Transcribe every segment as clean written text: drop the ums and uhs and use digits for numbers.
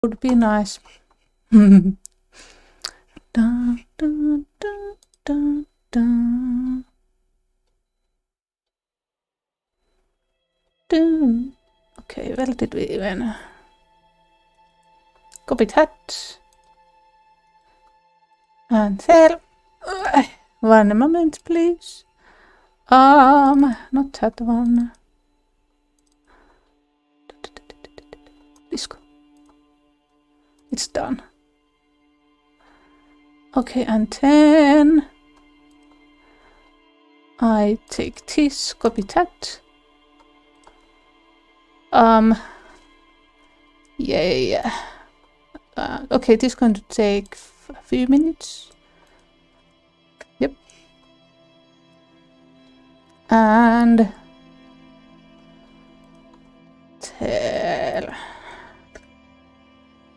Would be nice. Dun, dun, dun, dun, dun. Dun. Okay, where did we even? Copy that. And there. 1 moment, please. Not that one. Disco. It's done. Okay, and then I take this, copy that. Yeah. Okay, this is going to take a few minutes. Yep. And tell.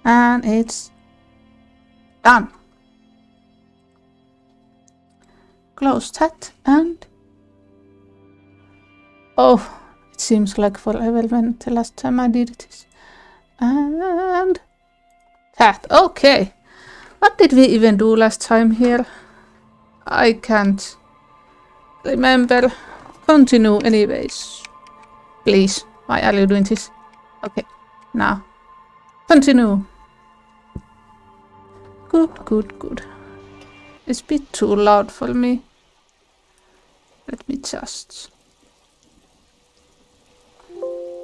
And it's done. Close that and oh, it seems like forever when the last time I did this. And that. Okay. What did we even do last time here? I can't remember. Continue anyways. Please. Why are you doing this? Okay. Now. Continue. Good. It's a bit too loud for me. Let me just...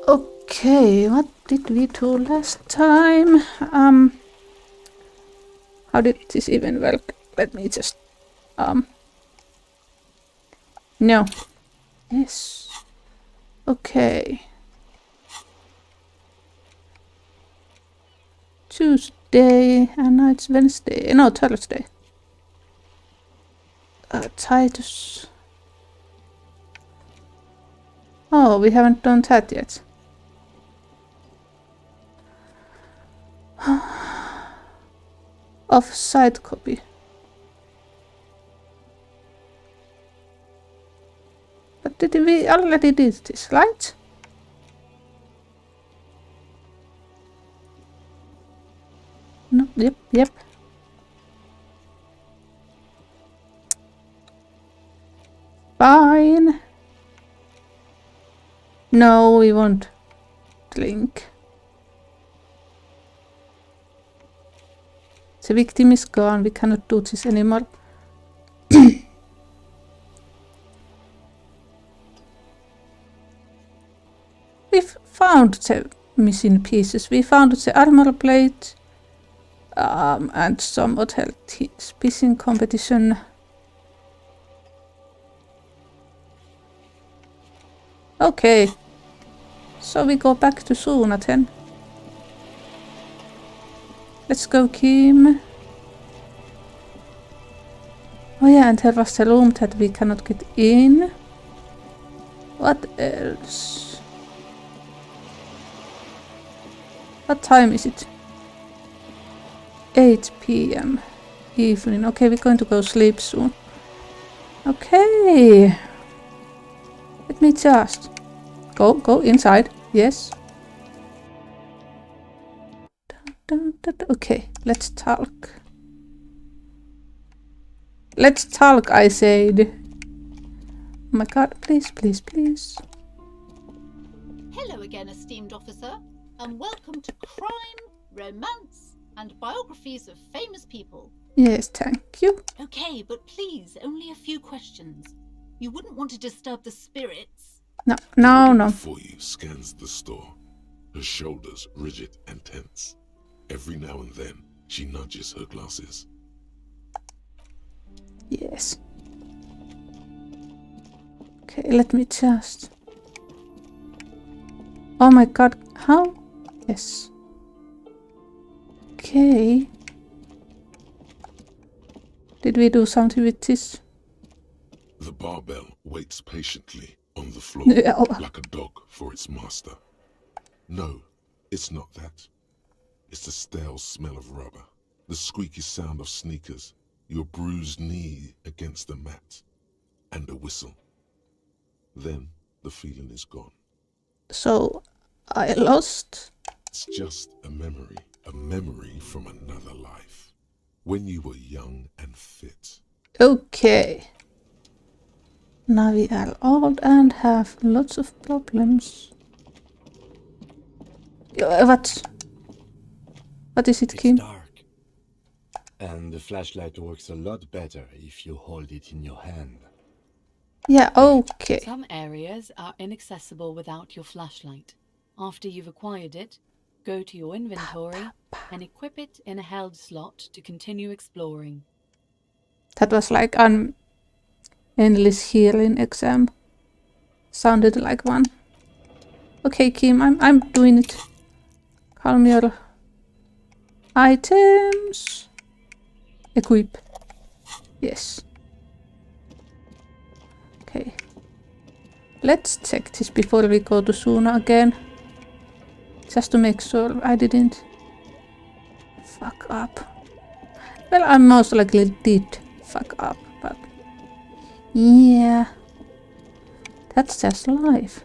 Okay, what did we do last time? How did this even work? Let me just... No. Yes. Okay. Tuesday, and now it's Wednesday. No, Thursday. Titus. Oh, we haven't done that yet. Off-site copy. But did we already did this, right? No, yep. Fine. No, we won't link. The victim is gone, we cannot do this anymore. We've found the missing pieces. We found the armor plate and some hotel spacing competition. Okay, so we go back to Suna then. Let's go, Kim. Oh yeah, and there was the room that we cannot get in. What else? What time is it? 8 p.m. evening. Okay, we're going to go sleep soon. Okay. Let me just go inside. Yes. Okay, let's talk. Let's talk, I said. Oh my god, please. Hello again, esteemed officer, and welcome to Crime, Romance, and Biographies of Famous People. Yes, thank you. Okay, but please, only a few questions. You wouldn't want to disturb the spirits. No. Before you scans the store, her shoulders rigid and tense. Every now and then, she nudges her glasses. Yes. Okay, let me just... Oh my god, how? Yes. Okay. Did we do something with this? The barbell waits patiently on the floor, like a dog for its master. No, it's not that. It's the stale smell of rubber, the squeaky sound of sneakers, your bruised knee against the mat, and a whistle. Then the feeling is gone. So, I lost? It's just a memory. a memory from another life, when you were young and fit. Okay. Now we are old and have lots of problems. What is it, Kim? It's dark. And the flashlight works a lot better if you hold it in your hand. Yeah, okay. Some areas are inaccessible without your flashlight. After you've acquired it, go to your inventory and equip it in a held slot to continue exploring. That was like an endless healing exam. Sounded like one. Okay, Kim, I'm doing it. Calm your items. Equip. Yes. Okay. Let's check this before we go to Suna again. Just to make sure I didn't fuck up. Well, I most likely did fuck up, but yeah. That's just life.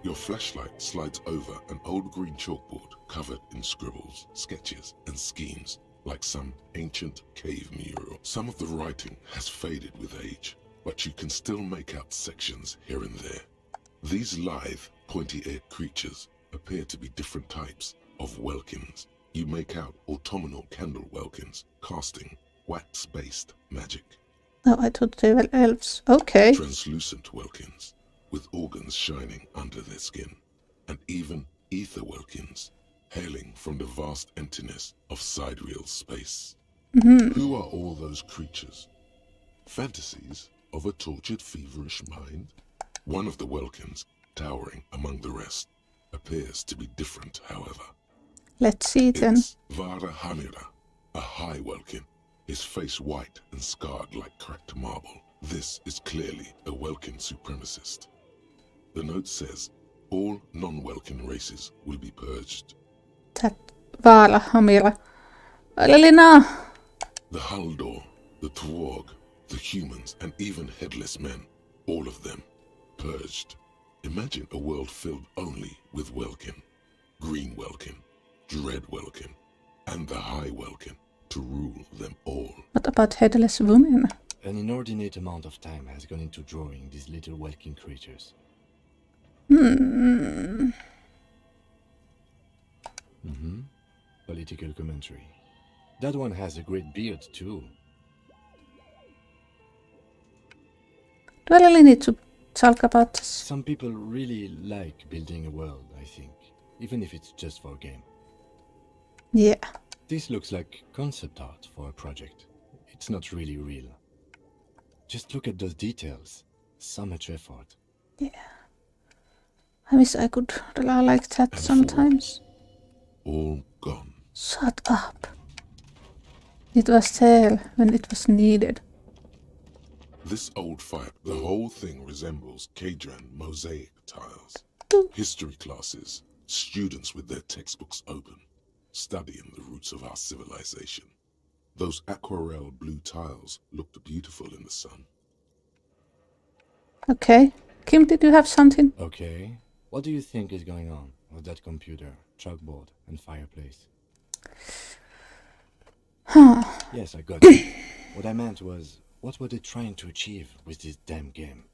Your flashlight slides over an old green chalkboard covered in scribbles, sketches, and schemes, like some ancient cave mural. Some of the writing has faded with age, but you can still make out sections here and there. These lithe, pointy-eared creatures appear to be different types of welkins. You make out autumnal candle welkins, casting wax-based magic. Oh, I thought they were elves. Okay. Translucent welkins, with organs shining under their skin, and even ether welkins, hailing from the vast emptiness of sidereal space. Who are all those creatures? Fantasies of a tortured, feverish mind? One of the welkins, towering among the rest, appears to be different, however. Let's see then. It's Vara Hamira, a high welkin, his face white and scarred like cracked marble. This is clearly a welkin supremacist. The note says, all non-welkin races will be purged. That Vaala Hamira. Elina! The Haldor, the Twarg, the humans, and even headless men, all of them, purged. Imagine a world filled only with welkin, green welkin, dread welkin, and the high welkin to rule them all. What about headless women? An inordinate amount of time has gone into drawing these little welkin creatures. Political commentary. That one has a great beard too. Do I really need to talk about this? Some people really like building a world, I think, even if it's just for a game. Yeah. This looks like concept art for a project. It's not really real. Just look at those details. So much effort. Yeah. I wish I could draw like that sometimes. All gone. Shut up. It was there when it was needed. This old fire, the whole thing resembles Kadran mosaic tiles. History classes, students with their textbooks open, studying the roots of our civilization. Those aquarelle blue tiles looked beautiful in the sun. Okay. Kim, did you have something? Okay. What do you think is going on with that computer, chalkboard, and fireplace? Yes, I got it. What I meant was, what were they trying to achieve with this damn game?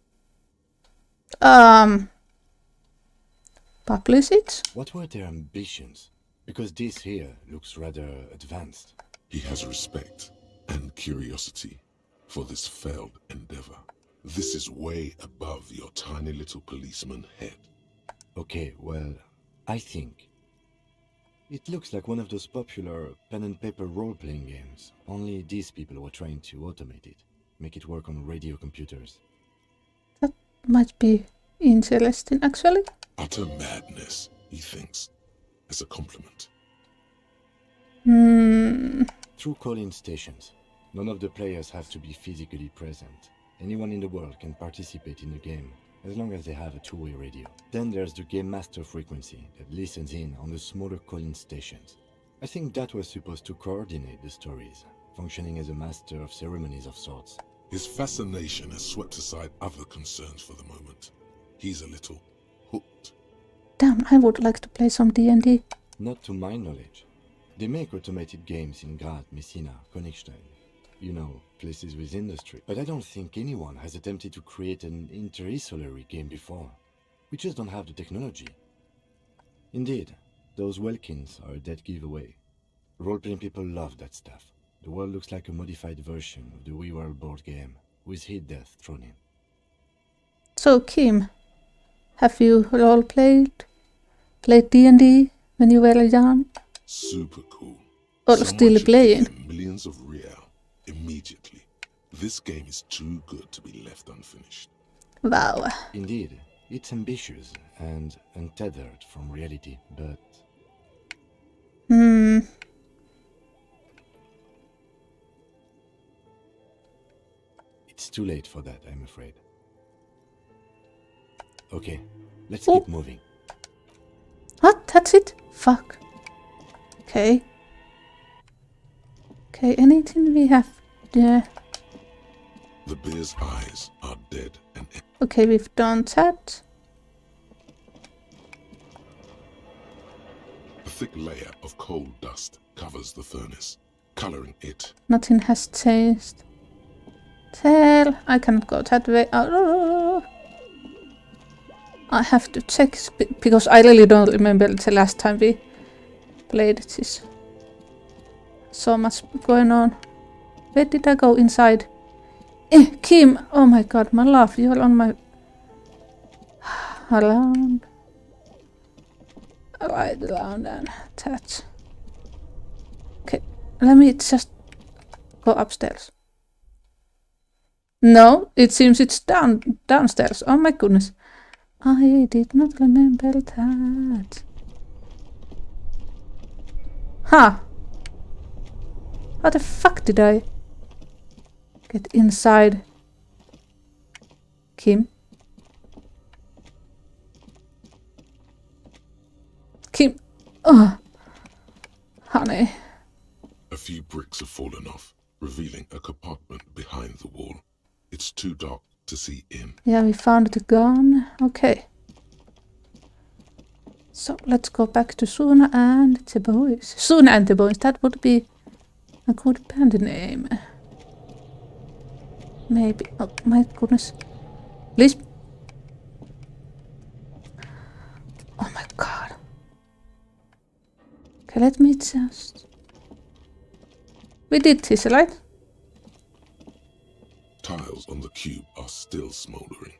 Publish it? What were their ambitions? Because this here looks rather advanced. He has respect and curiosity for this failed endeavor. This is way above your tiny little policeman head. Okay, well, I think it looks like one of those popular pen and paper role-playing games. Only these people were trying to automate it, make it work on radio computers. That might be interesting, actually. Utter madness, he thinks, as a compliment. Through call-in stations, none of the players have to be physically present. Anyone in the world can participate in the game, as long as they have a two-way radio. Then there's the game master frequency that listens in on the smaller call-in stations. I think that was supposed to coordinate the stories, functioning as a master of ceremonies of sorts. His fascination has swept aside other concerns for the moment. He's a little hooked. Damn, I would like to play some D&D. Not to my knowledge. They make automated games in Graz, Messina, Königstein. You know, places with industry. But I don't think anyone has attempted to create an inter-isolary game before. We just don't have the technology. Indeed, those Welkins are a dead giveaway. Role-playing people love that stuff. The world looks like a modified version of the WeWorld board game, with hit death thrown in. So, Kim, have you played D&D when you were young? Super cool. Or Someone still should give playing? them millions of real immediately. This game is too good to be left unfinished. Wow. Indeed, it's ambitious and untethered from reality, but it's too late for that, I'm afraid. Okay, let's keep moving. What? That's it? Fuck. Okay. Okay, anything we have there? The bear's eyes are dead and Okay, we've done that. a thick layer of coal dust covers the furnace, coloring it. Nothing has changed. Tell, I cannot go that way. Oh. I have to check because I really don't remember the last time we played this. So much going on. Where did I go inside? Kim! Oh my god, my love, you're on my... around. Right around and touch. Okay, let me just go upstairs. No, it seems it's downstairs. Oh my goodness. I did not remember that. Huh. How the fuck did I get inside? Kim? Kim? Oh. Honey. A few bricks have fallen off, revealing a compartment behind the wall. It's too dark to see in. Yeah, we found the gun. Okay. So let's go back to Suna and the boys. Suna and the boys, that would be a good band name. Maybe. Oh my goodness. Please. Oh my god. Okay, let me just... We did this, right? Tiles on the cube are still smoldering,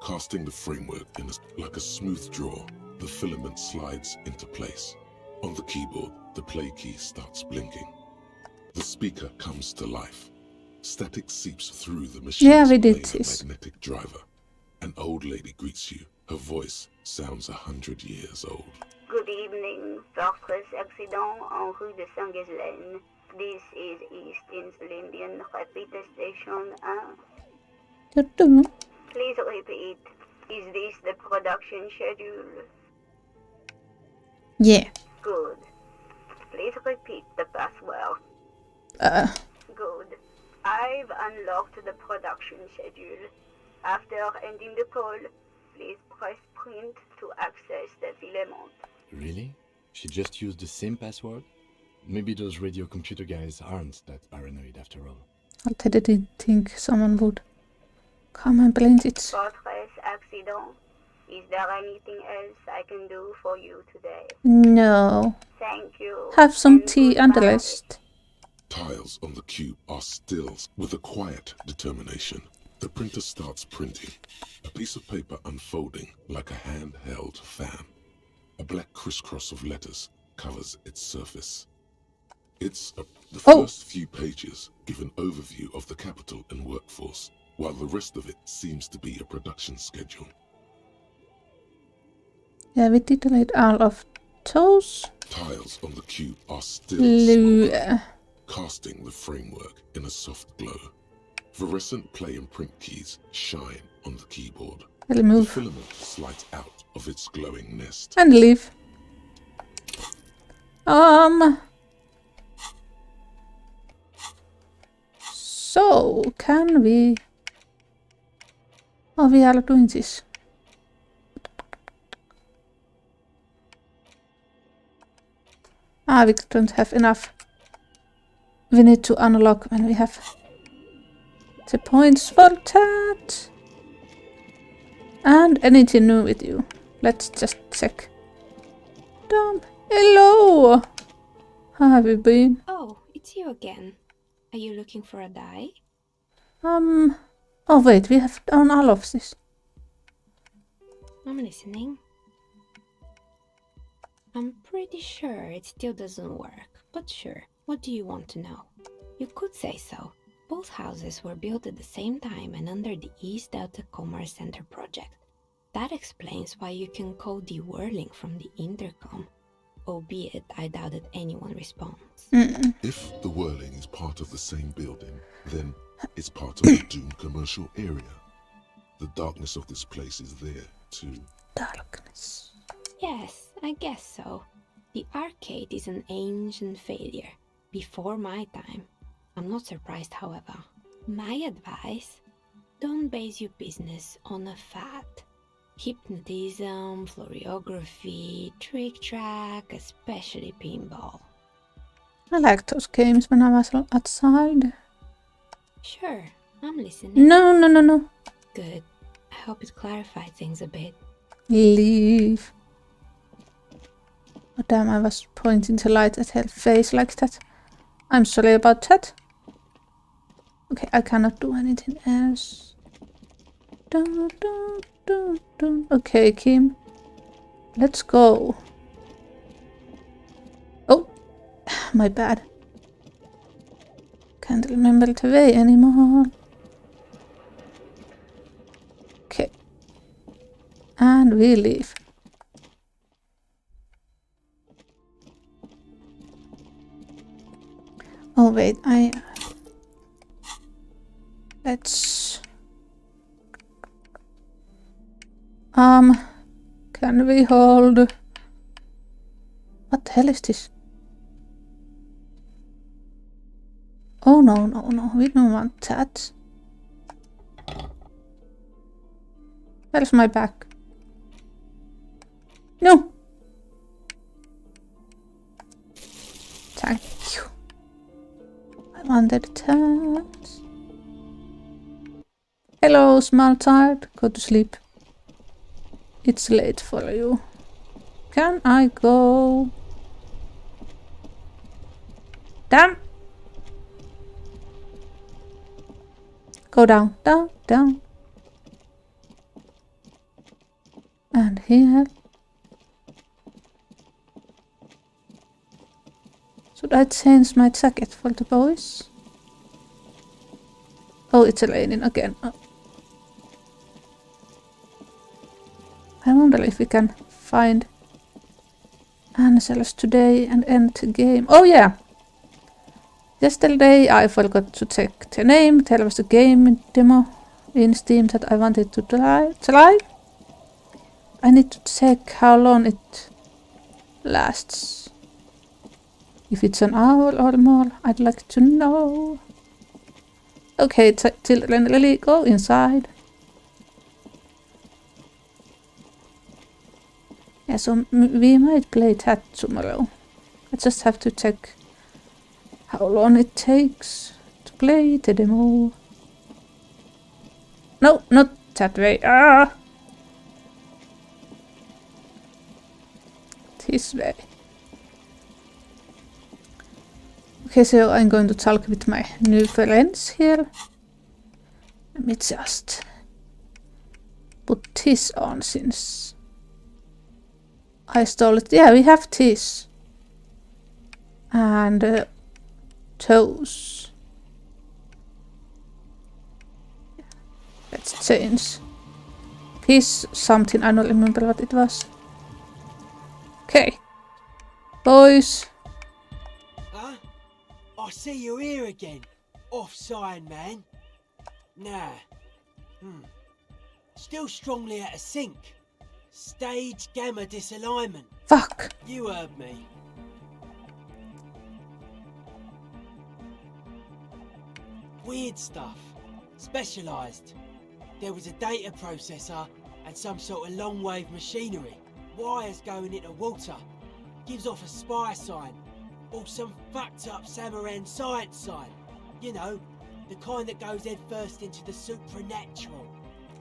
casting the framework in like a smooth draw. The filament slides into place. On the keyboard, the play key starts blinking. The speaker comes to life. Static seeps through the machine's magnetic driver. An old lady greets you. Her voice sounds 100 years old. Good evening, Fortress Accident en rue de Saint-Ghislaine. This is East Insulindian Repeater Station 1. Please repeat. Is this the production schedule? Yeah. Good. Please repeat the password. Good. I've unlocked the production schedule. After ending the call, please press print to access the filament. Really? She just used the same password? Maybe those radio computer guys aren't that paranoid after all. I didn't think someone would come and blame it. Fortress Accident. Is there anything else I can do for you today? No. Thank you. Have some and tea and goodbye. rest. Tiles on the cube are still with a quiet determination. The printer starts printing, a piece of paper unfolding like a handheld fan. A black crisscross of letters covers its surface. The first few pages give an overview of the capital and workforce, while the rest of it seems to be a production schedule. Yeah, we did delete all of those. Tiles on the cube are still smoldering, Blue. casting the framework in a soft glow. Fluorescent play and print keys shine on the keyboard. I'll The move filament slides out of its glowing nest. and leave. So, can we... Oh, we are doing this. Ah, we don't have enough. We need to unlock when we have the points for that. And anything new with you? Let's just check. Hello! How have you been? Oh, it's you again. Are you looking for a die? Oh wait, we have done all of this. I'm listening. I'm pretty sure it still doesn't work, but sure, what do you want to know? You could say so. Both houses were built at the same time and under the East Delta Commerce Center project. That explains why you can call the whirling from the intercom, albeit I doubt that anyone responds. If the whirling is part of the same building, then it's part of the doomed commercial area. The darkness of this place is there, too. Darkness. Yes, I guess so. The arcade is an ancient failure, before my time. I'm not surprised, however. My advice? Don't base your business on a fad. Hypnotism, floriography, trick-track, especially pinball. I liked those games when I was outside. Sure, I'm listening. No. Good. I hope it clarified things a bit. Leave. Oh damn, I was pointing the light at her face like that. I'm sorry about that. Okay, I cannot do anything else. Okay, Kim. Let's go. Oh, my bad. Can't remember the way anymore. Okay. And we leave. Oh wait, let's... Can we hold... What the hell is this? Oh no, we don't want that. Where's my bag? No! Thank you. I wanted that. Hello, small child. Go to sleep. It's late for you. Can I go? Damn! Go down, down. And here. Should I change my jacket for the boys? Oh, it's raining again. Oh. I wonder if we can find answers today and end the game. Oh yeah! Yesterday I forgot to check the name. There was a game demo in Steam that I wanted to try. I need to check how long it lasts. If it's an hour or more, I'd like to know. Okay, children, really go inside. Yeah, so we might play that tomorrow. I just have to check how long it takes to play the demo. No, not that way. Ah! This way. Okay, so I'm going to talk with my new friends here. Let me just put this on since I stole it. Yeah, we have this. And toes. Let's change. This something, I don't remember what it was. Okay. Boys. Huh? I see you here again. Offside, man. Nah. Still strongly out of sync. Stage gamma disalignment. Fuck. You heard me. Weird stuff. Specialised. There was a data processor and some sort of long-wave machinery. Wires going into water. Gives off a spy sign. or some fucked up Samaran science side. You know, the kind that goes head first into the supernatural.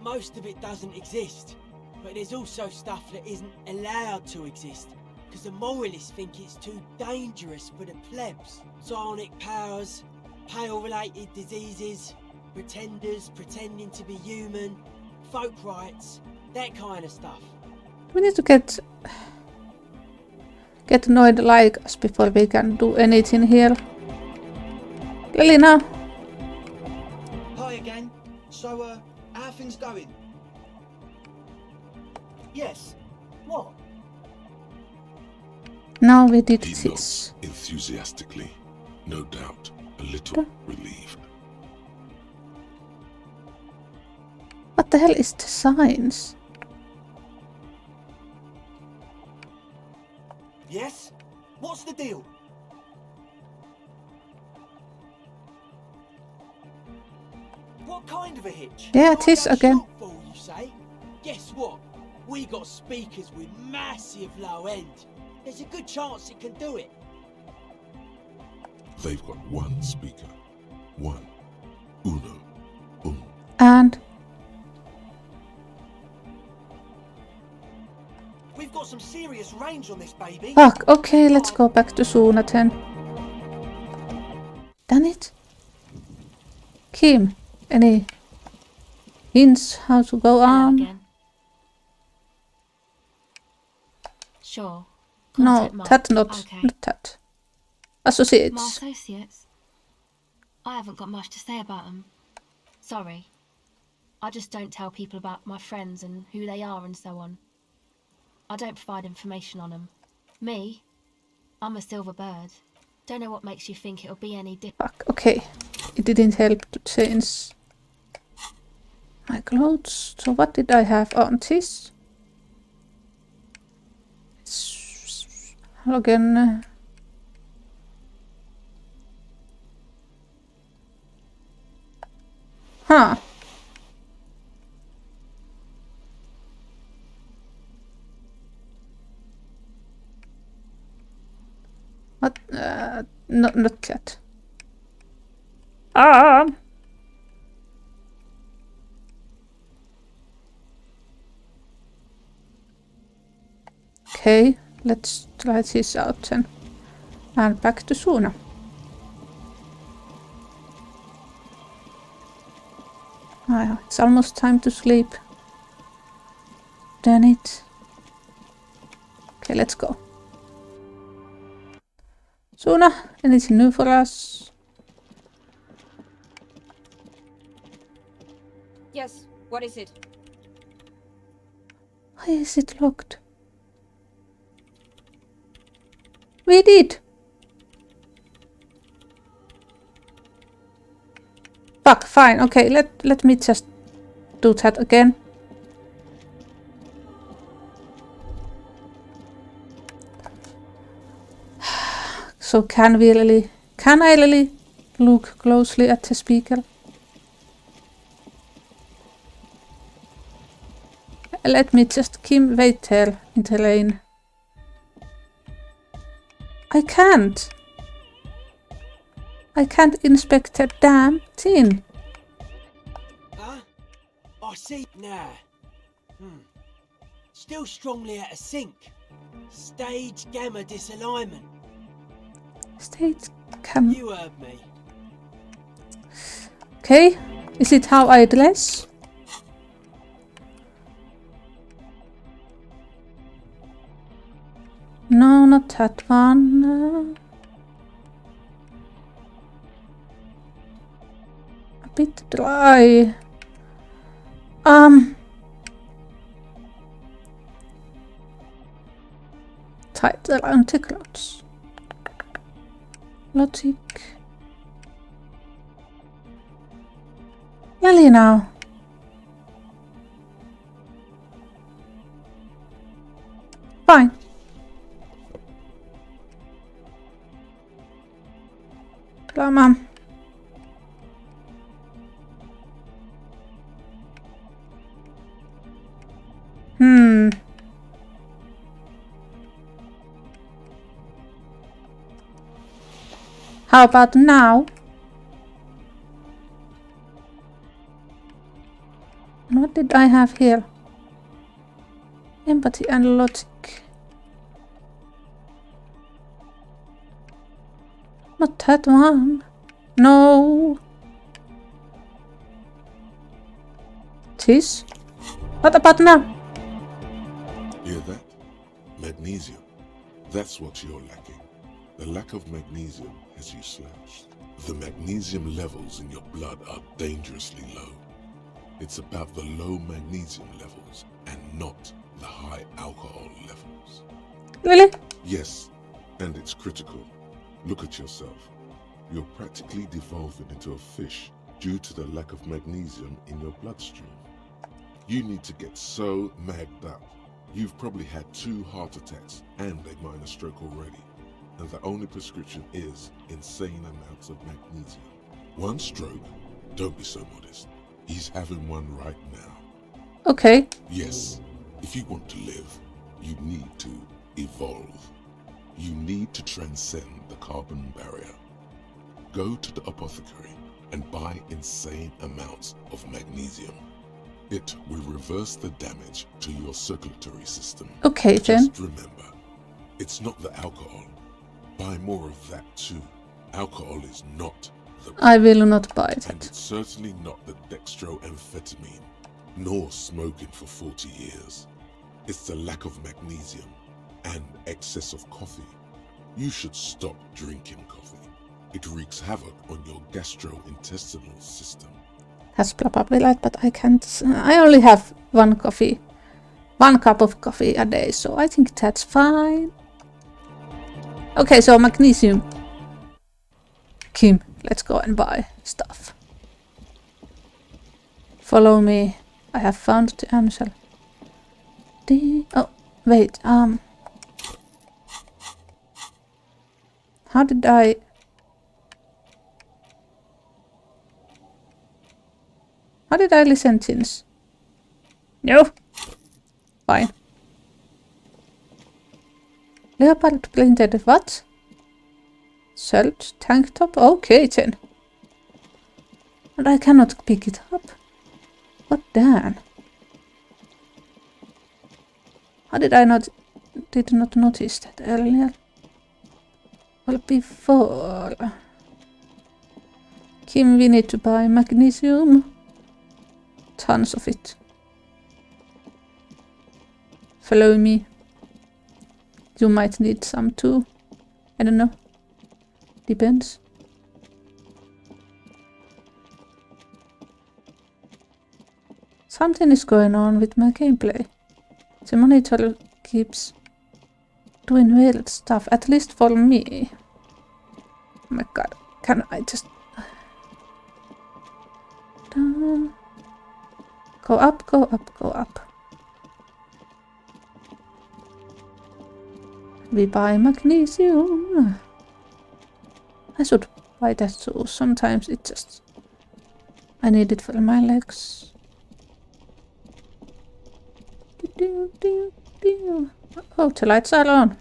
Most of it doesn't exist, but there's also stuff that isn't allowed to exist, because the moralists think it's too dangerous for the plebs. Psionic powers, pale-related diseases, pretenders pretending to be human, folk rights, that kind of stuff. We need to get annoyed like us before we can do anything here. Lelina! Hi again. So, how are things going? Yes. What? Now we did He this. nods enthusiastically, no doubt a little relieved. What the hell is the signs? Yes? What's the deal? What kind of a hitch? Yeah, it is again. Shortfall, you say? Guess what? We got speakers with massive low end. There's a good chance it can do it. They've got one speaker. One. Uno. And We've got some serious range on this baby. fuck, okay, let's go back to Suna then. Damn it. Kim, any hints how to go Hello on? again. Sure. No, Contact Mark. that not, Okay. not that. My Associates. associates? I haven't got much to say about them. Sorry. I just don't tell people about my friends and who they are and so on. I don't provide information on them. Me? I'm a silver bird. Don't know what makes you think it'll be any different. Fuck, okay. It didn't help to change my clothes. So what did I have on this? Again. Huh. What? Not yet. Okay, let's try this out then. And back to Suna. Ah, it's almost time to sleep. Damn it. Okay, let's go. Suna, anything new for us? Yes, what is it? Why is it locked? We did! Fuck, fine, okay, let me just do that again. So can I really look closely at the speaker? Let me just wait there in the lane. I can't inspect the damn thing. Huh? I see now. Still strongly out of sync. Stage gamma disalignment. State cam. You heard me. Okay, is it how I dress? No, not that one. A bit dry. Tight around the clothes. Logic. Really now. Fine. Come on. How about now? And what did I have here? Empathy and logic. Not that one. No. This? What about now? Hear that? Magnesium. That's what you're lacking. The lack of magnesium has you slouched. The magnesium levels in your blood are dangerously low. It's about the low magnesium levels and not the high alcohol levels. Really? Yes, and it's critical. Look at yourself. You're practically devolving into a fish due to the lack of magnesium in your bloodstream. You need to get so magged up. You've probably had 2 heart attacks and a minor stroke already, and the only prescription is insane amounts of magnesium. 1 stroke? Don't be so modest. He's having one right now. Okay. Yes, if you want to live, you need to evolve. You need to transcend the carbon barrier. Go to the apothecary and buy insane amounts of magnesium. It will reverse the damage to your circulatory system. Okay, then. Just remember, it's not the alcohol. Buy more of that too. Alcohol is not the I will not buy and that. it's certainly not the dextroamphetamine, nor smoking for 40 years. It's the lack of magnesium and excess of coffee. You should stop drinking coffee. It wreaks havoc on your gastrointestinal system. That's probably right, but I can't. I only have 1 coffee. 1 cup of coffee a day, so I think that's fine. Okay, so magnesium. Kim, let's go and buy stuff. Follow me. I have found the answer. Oh, wait, how did I... How did I listen to this? No. Fine. Leopard printed what? Shirt, tank top? Okay then. And I cannot pick it up. What then? How did I did not notice that earlier? Well, before. Kim, we need to buy magnesium. Tons of it. Follow me. You might need some too. I don't know. Depends. Something is going on with my gameplay. The monitor keeps doing weird stuff, at least for me. Oh my god, can I just... Go up, go up, go up. We buy magnesium. I should buy that too. Sometimes it just... I need it for my legs. Oh, the lights are on.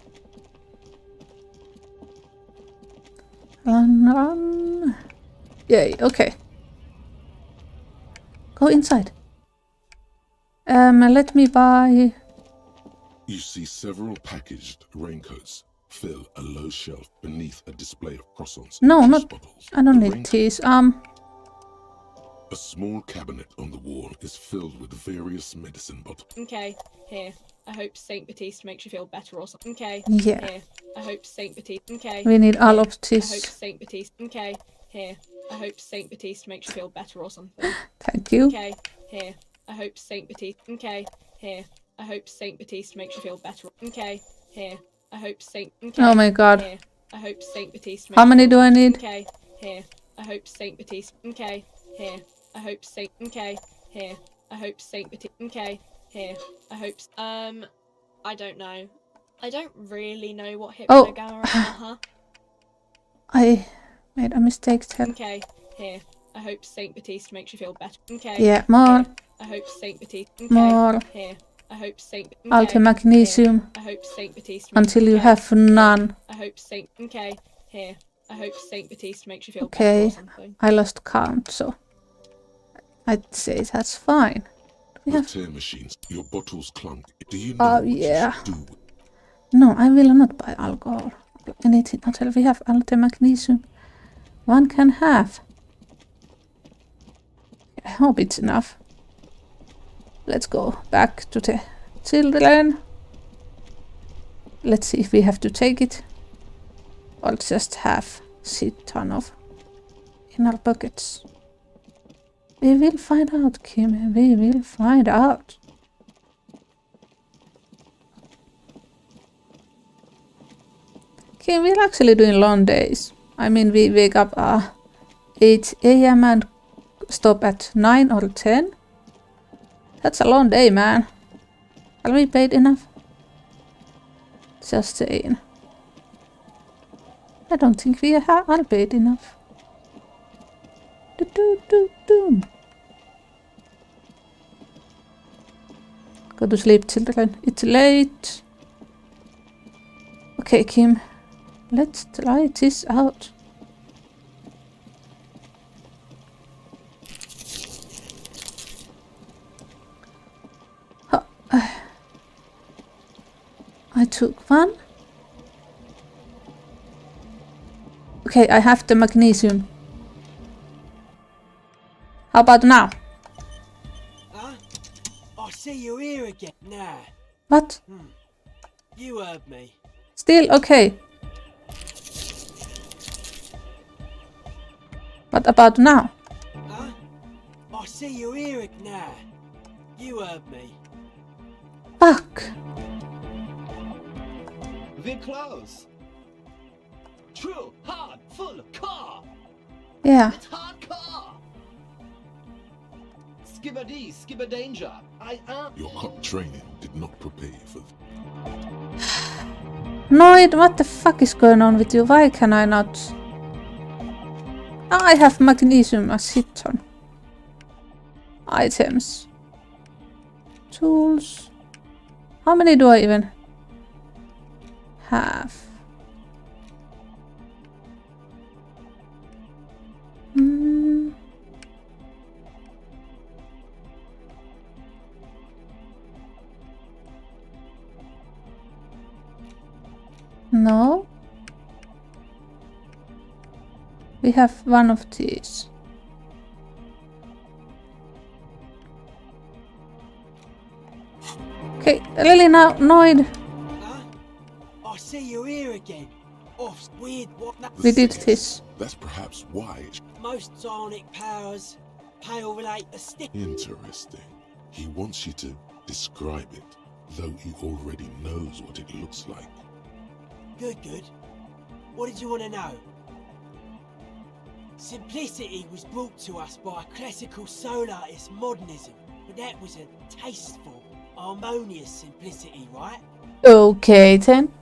Run, run. Yay, okay. Go inside. Let me buy... You see several packaged raincoats fill a low shelf beneath a display of croissants No, and not... juice bottles. I don't The need these. A small cabinet on the wall is filled with various medicine bottles. Okay, here. I hope Saint Baptiste makes you feel better or something. Okay, Yeah. here. I hope Saint Baptiste. Okay. We need all here. of I hope this. Saint Baptiste. Okay, here. I hope Saint Baptiste makes you feel better or something. Thank you. Okay, here. I hope Saint Baptiste. Okay, here. I hope Saint Baptiste makes you feel better. Okay, here. I hope Saint. Okay, Oh my god. here. I hope Saint Baptiste. How many do I need? Okay, here. I hope Saint Baptiste. Okay, here. I hope Saint. Okay, here. I hope Saint Baptiste. Okay, here. I hope. I don't know. I don't really know what hypnogamma is. I made a mistake there. Okay, here. I hope Saint Baptiste makes you feel better. Okay. Yeah, more. Here. I hope Saint Baptiste. Okay. More. Here. I hope Saint. All the magnesium I hope Saint Baptiste. until you have none. I hope Saint. Okay. Here. I hope Saint Baptiste makes you feel better Okay, or something. I lost count, so I'd say that's fine. We With have... tear machines, your bottles clunk. Do you know what yeah. you should do? No, I will not buy alcohol. Anything until we have all the magnesium one can have. I hope it's enough. Let's go back to the children. Let's see if we have to take it. Or just have shit ton of in our pockets. We will find out, Kim. We will find out. Kim, we're actually doing long days. I mean, we wake up 8 a.m. and stop at 9 or 10. That's a long day, man. Are we paid enough? Just saying. I don't think we are paid enough. Go to sleep, children. It's late. Okay, Kim. Let's try this out. I took one. Okay, I have the magnesium. How about now? Huh? I see you here again. Nah. What? You heard me. Still okay. What about now? Huh? I see you here again. Nah. You heard me. Fuck. We're close. True, hard, full car. Yeah. It's hardcore. Skibber-dee, skibber danger. I am. Your cop training did not prepare you for Noid, what the fuck is going on with you? Why can I not? I have magnesium, a shit ton. Items. Tools. How many do I even have? No. We have one of these. Okay, really now, Noid. Huh? I see you here again. Off weird what We did this. That's perhaps why. Most psionic powers pale relate to stick. Interesting. He wants you to describe it, though he already knows what it looks like. Good. What did you want to know? Simplicity was brought to us by a classical soul artist modernism, but that was a tasteful, harmonious simplicity, right? Okay then.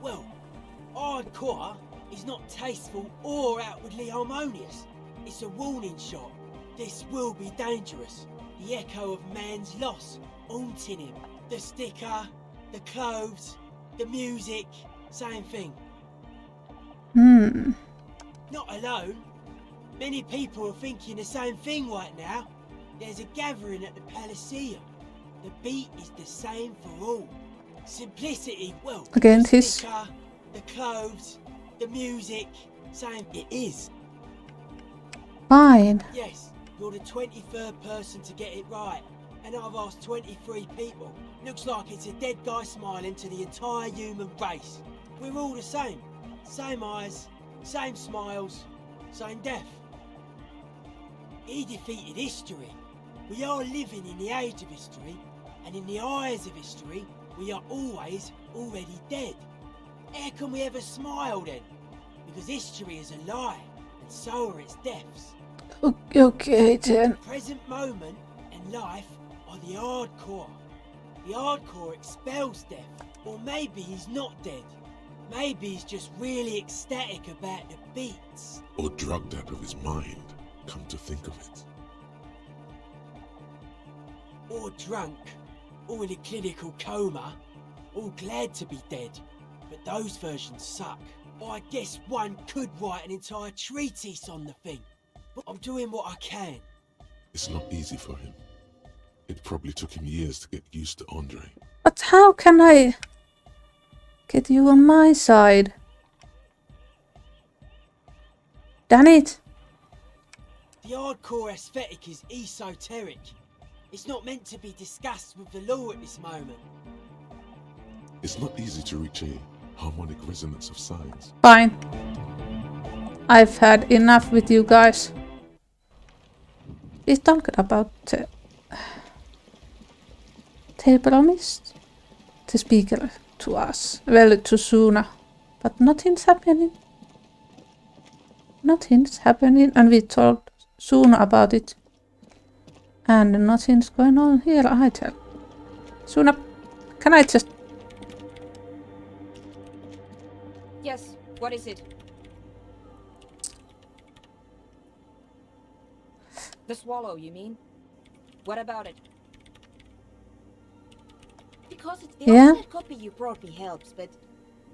Well, hardcore is not tasteful or outwardly harmonious. It's a warning shot. This will be dangerous. The echo of man's loss haunting him. The sticker, the clothes, the music, same thing. Not alone. Many people are thinking the same thing right now. There's a gathering at the Elysium. The beat is the same for all. Simplicity, well, Again, the this. sticker, the clothes, the music, same. It is. Fine. Yes, you're the 23rd person to get it right. And I've asked 23 people. Looks like it's a dead guy smiling to the entire human race. We're all the same. Same eyes, same smiles, same death. He defeated history. We are living in the age of history, and in the eyes of history, we are always already dead. How can we ever smile then? Because history is a lie, and so are its deaths. Okay then. The present moment and life are the hardcore. The hardcore expels death. Or maybe he's not dead. Maybe he's just really ecstatic about the beats. Or drugged out of his mind, come to think of it. Or drunk. Or in a clinical coma. Or glad to be dead. But those versions suck. I guess one could write an entire treatise on the thing. But I'm doing what I can. It's not easy for him. It probably took him years to get used to Andre. But how can I get you on my side? Damn it! The hardcore aesthetic is esoteric. It's not meant to be discussed with the law at this moment. It's not easy to reach a harmonic resonance of science. Fine. I've had enough with you guys. We talked about they promised the speaker to us, well, to Suna, but nothing's happening. Nothing's happening, and we told Suna about it, and nothing's going on here either. Suna, can I just... Yes, what is it? The swallow, you mean? What about it? Because it's the Yeah? offset copy you brought me helps, but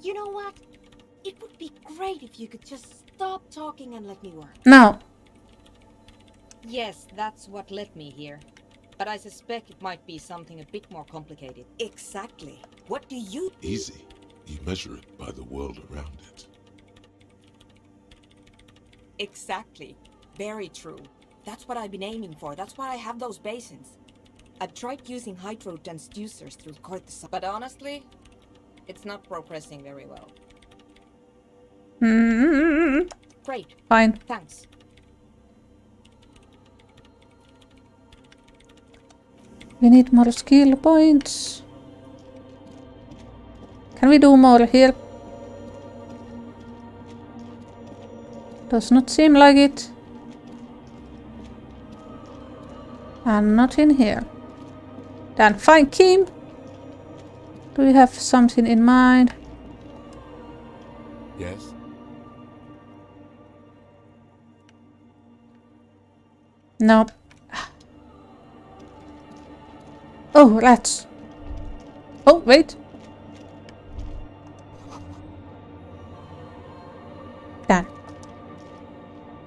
you know what? It would be great if you could just stop talking and let me work. No. Yes, that's what led me here. But I suspect it might be something a bit more complicated. Exactly. What do you... Easy. You measure it by the world around it. Exactly. Very true. That's what I've been aiming for. That's why I have those basins. I've tried using hydro transducers to record the sound. But honestly, it's not progressing very well. Great. Fine. Thanks. We need more skill points. Can we do more here? Does not seem like it. And not in here. Then fine, Kim. Do you have something in mind? Yes? No. Oh, rats. Oh, wait. Done.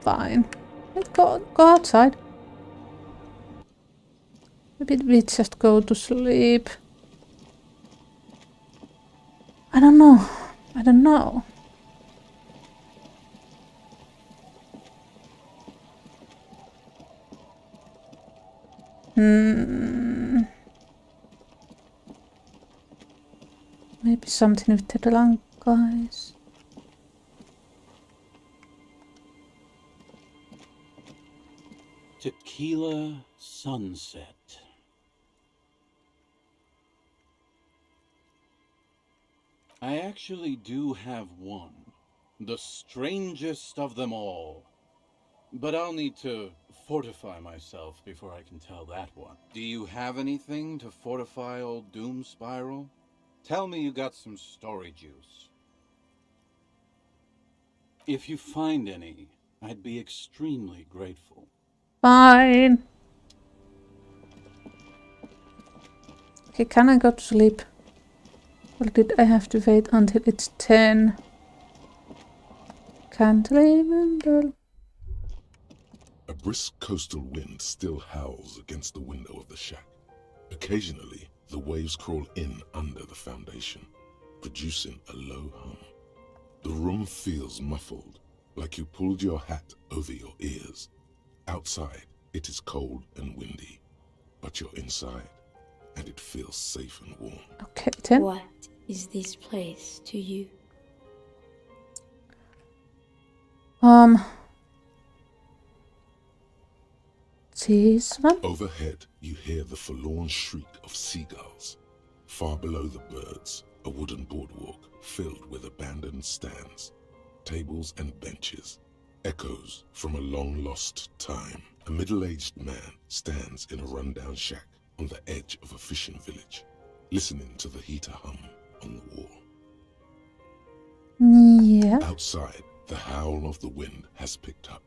Fine. Let's go outside. Maybe we just go to sleep. I don't know. I don't know. Maybe something with the drunk guys. Tequila sunset. I actually do have one. The strangest of them all. But I'll need to fortify myself before I can tell that one. Do you have anything to fortify old Doom Spiral? Tell me you got some story juice. If you find any, I'd be extremely grateful. Fine. Okay, can I go to sleep? Or did I have to wait until it's 10? Can't remember. A brisk coastal wind still howls against the window of the shack. Occasionally, the waves crawl in under the foundation, producing a low hum. The room feels muffled, like you pulled your hat over your ears. Outside, it is cold and windy, but you're inside, and it feels safe and warm. Okay, then. What is this place to you? This one? Overhead, you hear the forlorn shriek of seagulls. Far below the birds, a wooden boardwalk filled with abandoned stands, tables and benches, echoes from a long-lost time. A middle-aged man stands in a rundown shack on the edge of a fishing village, listening to the heater hum on the wall. Yeah. Outside, the howl of the wind has picked up.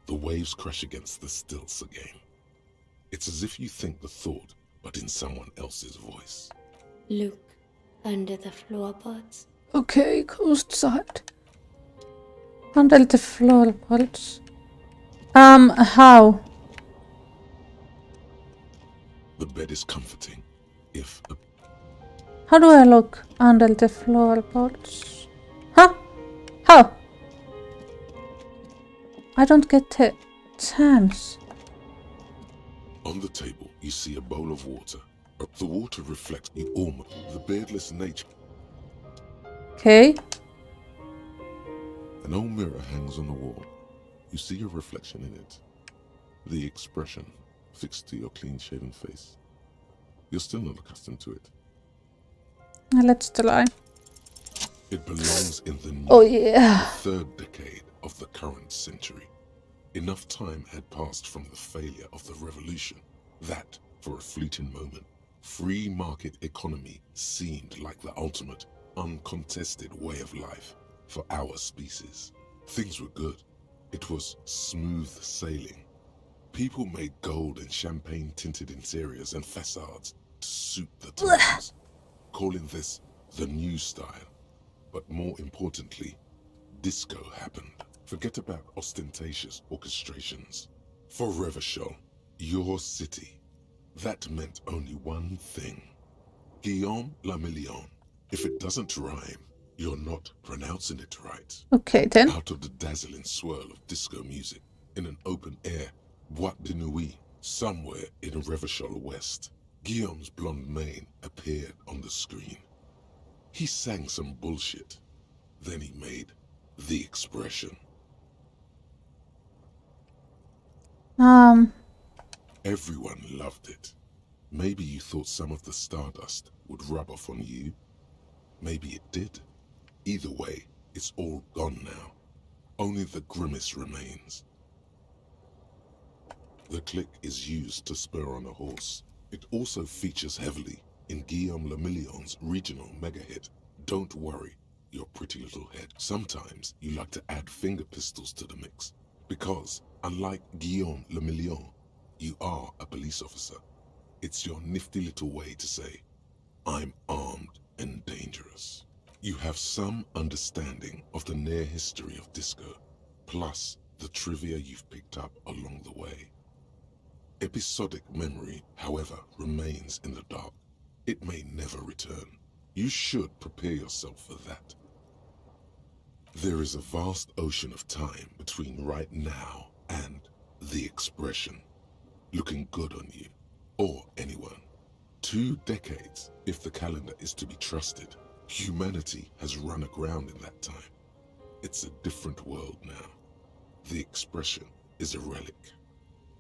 The waves crash against the stilts again. It's as if you think the thought, but in someone else's voice. Look under the floorboards. Okay, coast side. Handle the floorboards. How? The bed is comforting. How do I look under the floorboards? Huh? How? I don't get the chance. On the table, you see a bowl of water. The water reflects the almost the beardless nature. Okay. An old mirror hangs on the wall. You see your reflection in it. The expression fixed to your clean-shaven face. You're still not accustomed to it. Let's try. It belongs in the new, the third decade of the current century. Enough time had passed from the failure of the revolution that, for a fleeting moment, free market economy seemed like the ultimate, uncontested way of life for our species. Things were good. It was smooth sailing. People made gold and champagne-tinted interiors and facades to suit the times, calling this the new style. But more importantly, disco happened. Forget about ostentatious orchestrations. For Revachol, your city, that meant only one thing. Guillaume le Million. If it doesn't rhyme, you're not pronouncing it right. Okay, then. Out of the dazzling swirl of disco music, in an open-air boîte de nuit, somewhere in Revachol West, Guillaume's blonde mane appeared on the screen. He sang some bullshit. Then he made the expression. Everyone loved it. Maybe you thought some of the stardust would rub off on you. Maybe it did. Either way, it's all gone now. Only the grimace remains. The click is used to spur on a horse. It also features heavily in Guillaume le Million's regional mega hit, Don't Worry, Your Pretty Little Head. Sometimes you like to add finger pistols to the mix, because, unlike Guillaume le Million, you are a police officer. It's your nifty little way to say, I'm armed and dangerous. You have some understanding of the near history of disco, plus the trivia you've picked up along the way. Episodic memory, however, remains in the dark. It may never return. You should prepare yourself for that. There is a vast ocean of time between right now and the expression, looking good on you, or anyone. 2 decades, if the calendar is to be trusted. Humanity has run aground in that time. It's a different world now. The expression is a relic.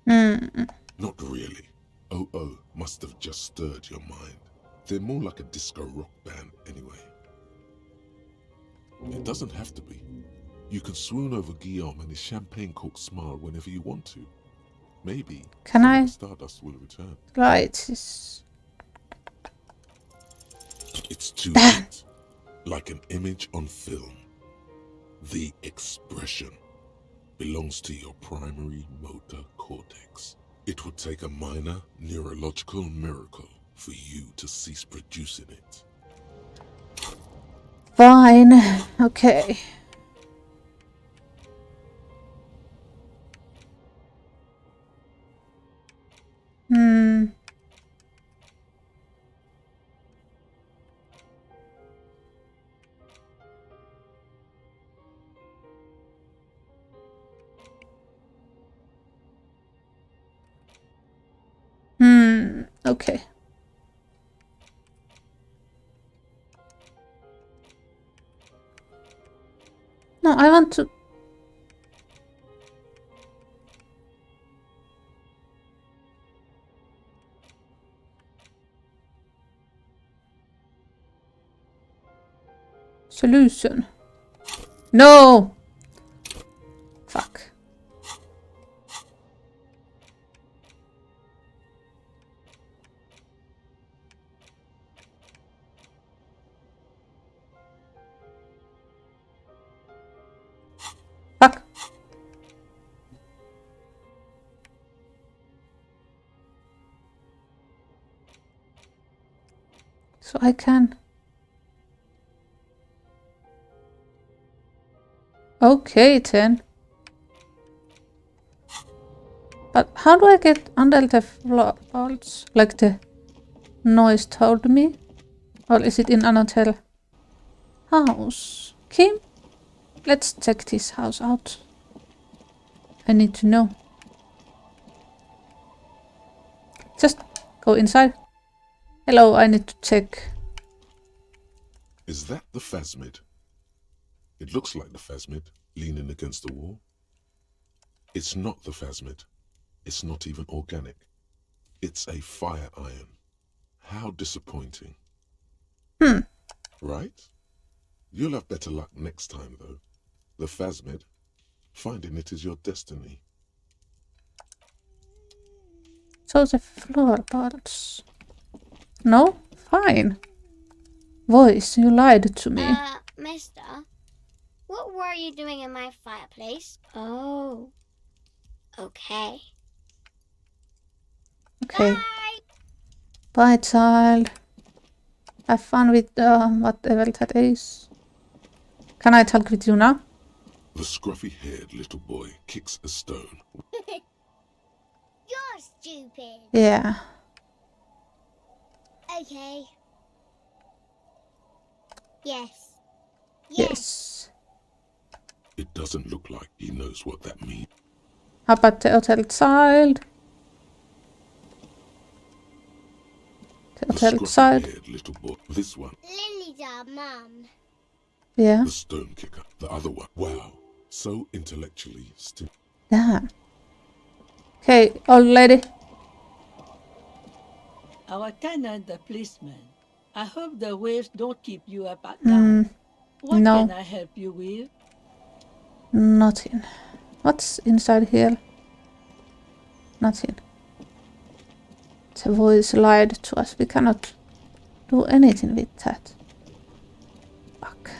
Not really. Oh must have just stirred your mind. They're more like a disco rock band anyway. It doesn't have to be. You can swoon over Guillaume and his champagne-corked smile whenever you want to. Maybe Can I? Stardust will return. Right. It's too late. Like an image on film. The expression belongs to your primary motor cortex. It would take a minor neurological miracle for you to cease producing it. Fine. Okay. Okay. No, I want to... Solution. No! Fuck. Fuck. So I can... Okay then. But how do I get under the floorboards? Like the noise told me? Or is it in another house? Kim? Let's check this house out. I need to know. Just go inside. Hello, I need to check. Is that the phasmid? It looks like the phasmid, leaning against the wall. It's not the phasmid. It's not even organic. It's a fire iron. How disappointing. Right? You'll have better luck next time, though. The phasmid, finding it is your destiny. So the floorboards. No? Fine. Voice, you lied to me. Mister, what were you doing in my fireplace? Oh. Okay. Okay. Bye! Bye, child. Have fun with whatever that is. Can I talk with you now? The scruffy-haired little boy kicks a stone. You're stupid. Yeah. Okay. Yes. Yes. It doesn't look like he knows what that means. How about the other child? The other child. Scruffy-haired little boy. This one. Lily's our mum. Yeah. The stone kicker. The other one. Wow. So intellectually stimulating. Damn. Okay, old lady. Our tenant, the policeman. I hope the waves don't keep you up at night. What No. can I help you with? Nothing. What's inside here? Nothing. The voice lied to us. We cannot do anything with that. Fuck.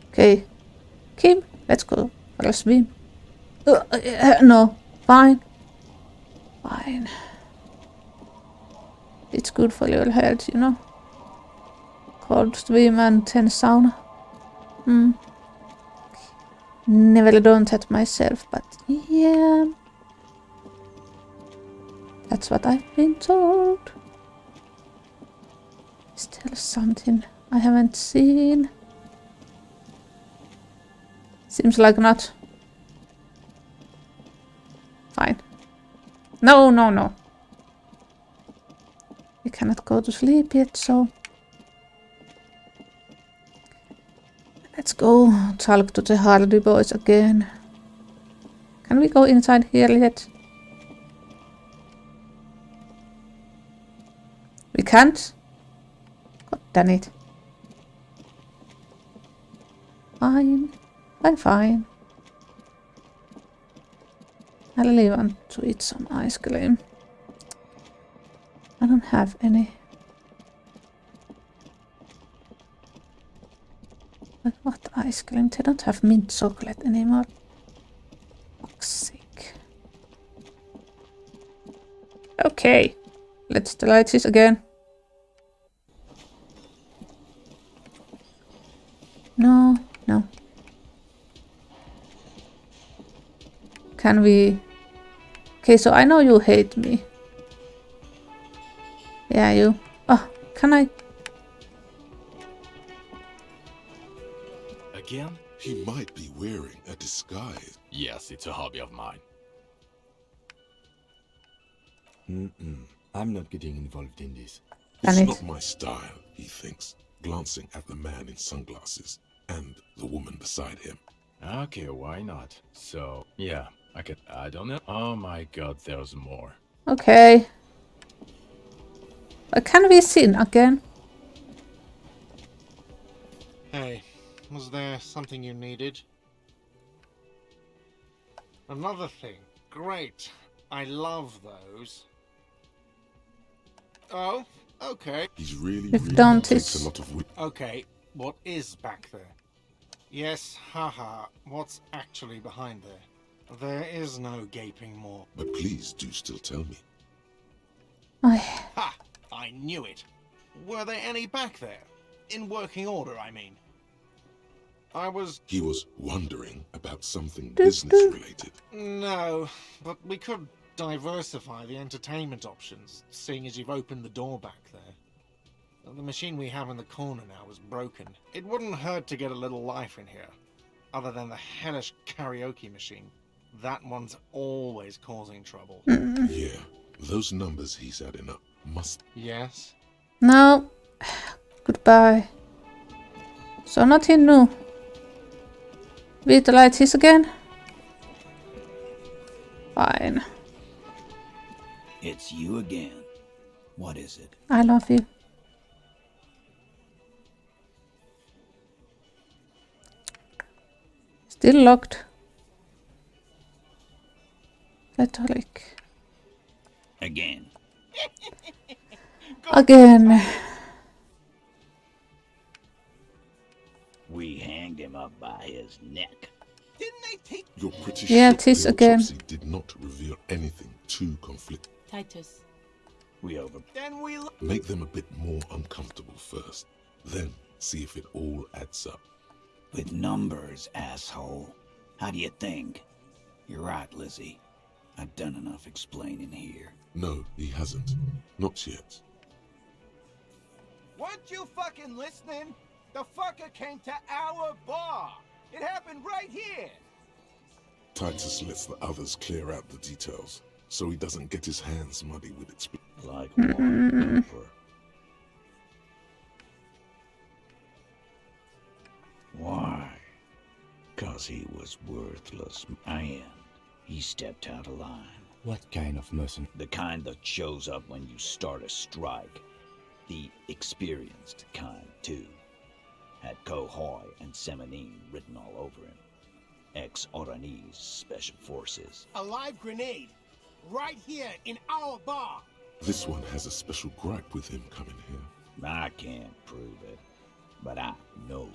Okay. Kim, let's go for a swim. No. Fine. Fine. It's good for your health, you know. Cold swim and then sauna. Never done that myself, but yeah. That's what I've been told. Still something I haven't seen. Seems like not. Fine. No, no, no. We cannot go to sleep yet, so... Let's go talk to the Hardy boys again. Can we go inside here yet? We can't? God damn it. Fine. I'm fine. I really want to eat some ice cream. I don't have any. But what ice cream? They don't have mint chocolate anymore. Fuck's sake. Okay. Let's delete this again. No, no. Can we... Okay, so I know you hate me. Yeah, you. Oh, can I? Again? He might be wearing a disguise. Yes, it's a hobby of mine. I'm not getting involved in this. It's not my style, he thinks, glancing at the man in sunglasses and the woman beside him. Okay, why not? So, yeah, I don't know. Oh my god, there's more. Okay. Can we sin again? Hey, was there something you needed? Another thing. Great. I love those. Oh, okay. He's really takes a lot of Okay, what is back there? Yes, haha, what's actually behind there? There is no gaping maw. But please do still tell me. Ha! I knew it. Were there any back there? In working order, I mean. He was wondering about something business-related. No, but we could diversify the entertainment options, seeing as you've opened the door back there. The machine we have in the corner now is broken. It wouldn't hurt to get a little life in here. Other than the hellish karaoke machine. That one's always causing trouble. Yeah, those numbers he's adding up must... Yes? No. Goodbye. So nothing new. Vitalites again? Fine. It's you again. What is it? I love you. Still locked. Catholic. Again. Again. We hanged him up by his neck. Didn't they take... You're pretty Yeah, sure it is the again. autopsy did not reveal anything too conflicting. Titus. We over. Then we... Make them a bit more uncomfortable first. Then see if it all adds up. With numbers, asshole. How do you think? You're right, Lizzie. I've done enough explaining here. No, he hasn't. Not yet. Weren't you fucking listening? The fucker came to our bar. It happened right here. Titus lets the others clear out the details, so he doesn't get his hands muddy with it. Like wallpaper. Why? 'Cause he was worthless, and he stepped out of line. What kind of mercenary? The kind that shows up when you start a strike. The experienced kind, too. Had Kohoy and Semenine written all over him. Ex-Oranese Special Forces. A live grenade. Right here in our bar. This one has a special gripe with him coming here. I can't prove it, but I know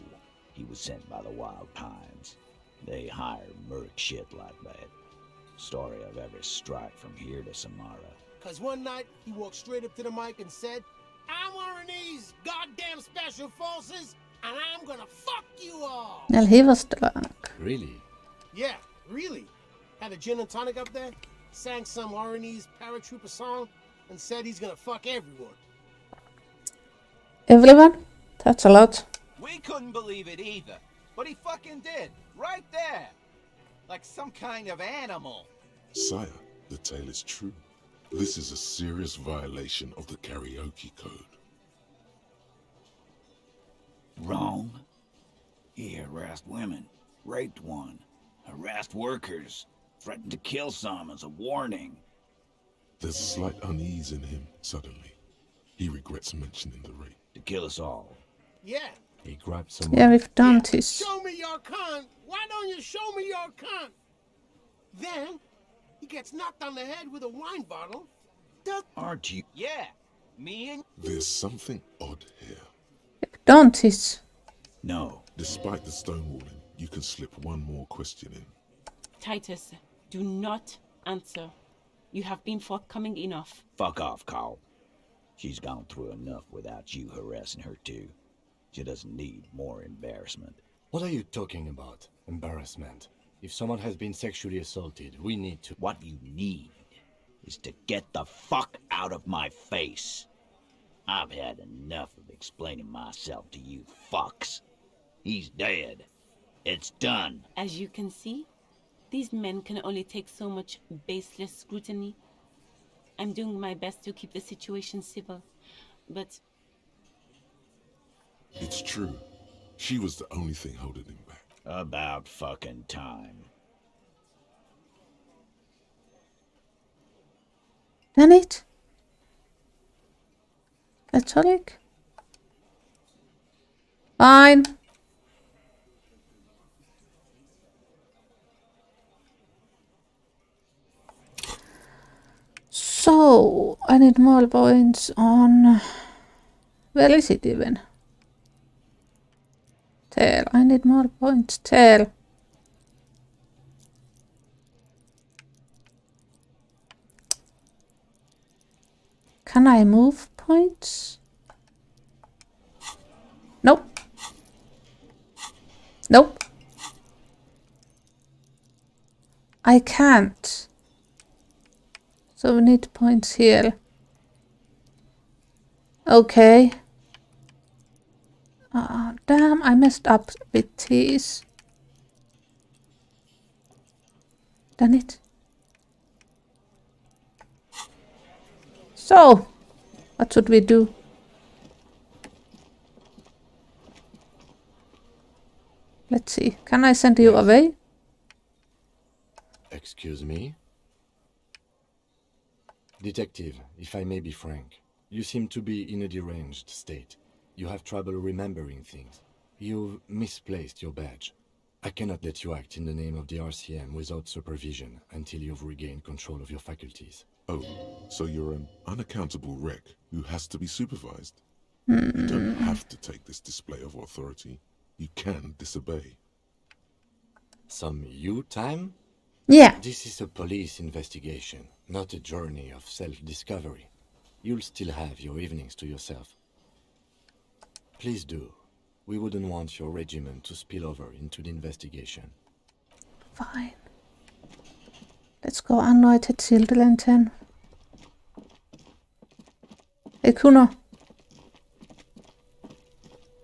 he was sent by the Wild Pines. They hire merc shit like that. Story of every strike from here to Samara. 'Cause one night, he walked straight up to the mic and said, I'm one of these goddamn special forces, and I'm gonna fuck you all! Well, he was drunk. Really? Yeah, really. Had a gin and tonic up there, sang some Oranese paratrooper song, and said he's gonna fuck everyone. Everyone? That's a lot. We couldn't believe it either. But he fucking did. Right there. Like some kind of animal. Sire, the tale is true. This is a serious violation of the karaoke code. Wrong. He harassed women, raped one, harassed workers, threatened to kill some as a warning. There's a slight unease in him, suddenly. He regrets mentioning the rape. To kill us all. Yeah. He grabbed someone. Yeah, we've done this. Show me your cunt! Why don't you show me your cunt? Then, he gets knocked on the head with a wine bottle. Aren't you? Yeah. Me and... There's something odd here. Don't this. No. Despite the stonewalling, you can slip one more question in. Titus, do not answer. You have been forthcoming enough. Fuck off, Carl. She's gone through enough without you harassing her too. She doesn't need more embarrassment. What are you talking about? Embarrassment. If someone has been sexually assaulted, we need to... What you need is to get the fuck out of my face. I've had enough of explaining myself to you fucks. He's dead. It's done. As you can see, these men can only take so much baseless scrutiny. I'm doing my best to keep the situation civil, but... It's true. She was the only thing holding him back. About fucking time. Done it? Catholic? Fine. So, I need more points on... Where is it even? Tail. I need more points. Tail. Can I move points? Nope. Nope. I can't. So we need points here. Okay. Damn, I messed up with these. Done it. So, what should we do? Let's see. Can I send you away? Excuse me? Detective, if I may be frank, you seem to be in a deranged state. You have trouble remembering things. You've misplaced your badge. I cannot let you act in the name of the RCM without supervision until you've regained control of your faculties. Oh, so you're an unaccountable wreck who has to be supervised? You don't have to take this display of authority. You can disobey. Some you time? Yeah. This is a police investigation, not a journey of self-discovery. You'll still have your evenings to yourself. Please do. We wouldn't want your regiment to spill over into the investigation. Fine. Let's go anointed children then. Hey Kuno.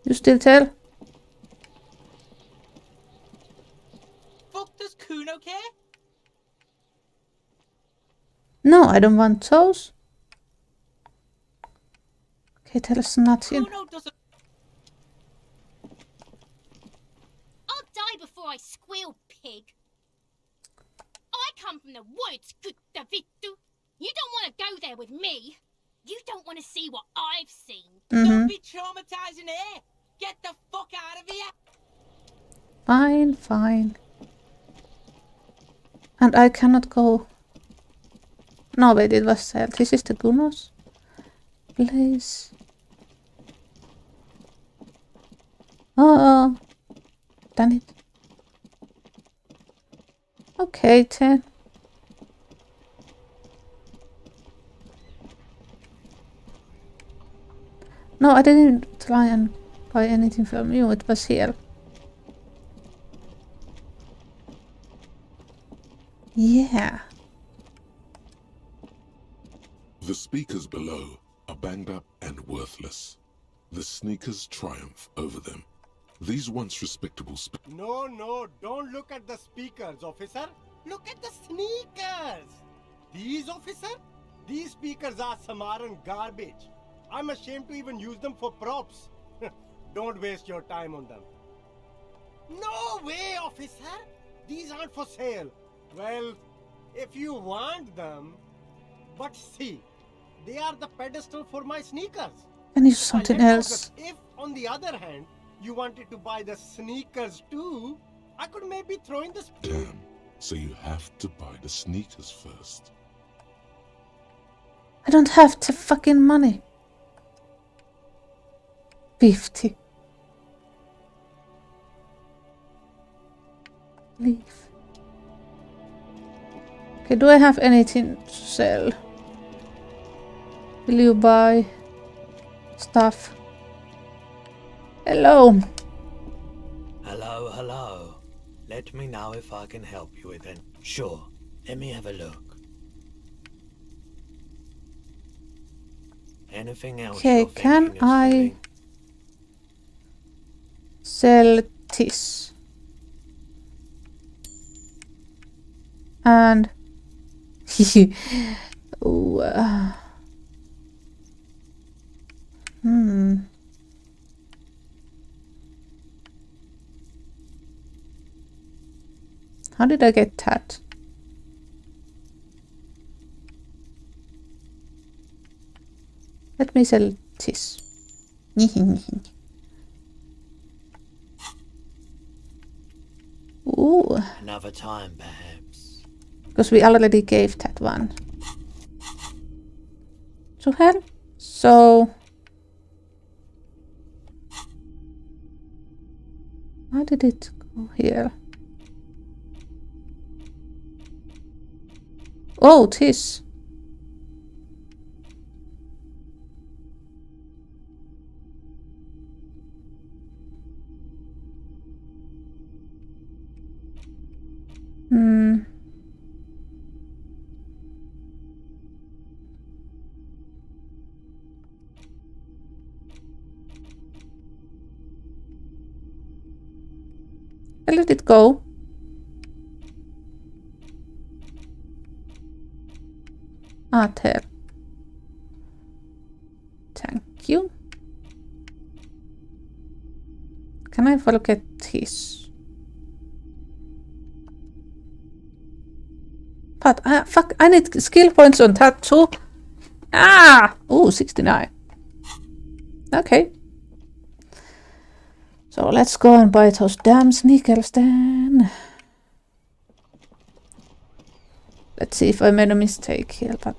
You still tell? Fuck, does Kuno care? No, I don't want those. Okay, tell us nothing. Kuno doesn't. I'll die before I squeal, pig. I come from the woods, good Davidu. You don't want to go there with me. You don't want to see what I've seen. Don't be traumatizing here. Get the fuck out of here. Fine, fine. And I cannot go. No, wait, it was this is the Gunos place. Oh, done it. Okay, then. No, I didn't try and buy anything from you. It was here. Yeah. The speakers below are banged up and worthless. The sneakers triumph over them. These once respectable No, don't look at the speakers, officer. Look at the sneakers. These, officer? These speakers are Samaran garbage. I'm ashamed to even use them for props. Don't waste your time on them. No way, officer. These aren't for sale. Well, if you want them. But see, they are the pedestal for my sneakers. I need something else. If, on the other hand, you wanted to buy the sneakers too, I could maybe throw in the... Damn, so you have to buy the sneakers first. I don't have the fucking money. 50. Leave. Okay, do I have anything to sell? Will you buy stuff? Hello. Hello. Let me know if I can help you with it. Sure. Let me have a look. Anything else? Okay, can I sell this? And ooh, how did I get that? Let me sell this. Ooh. Another time, perhaps. Because we already gave that one to her. So how did it go here? Oh, this. did it go? Ah, there. Thank you. Can I forget his? But fuck, I need skill points on that too. Ah! Ooh, 69. Okay. So let's go and buy those damn sneakers then. Let's see if I made a mistake here, but...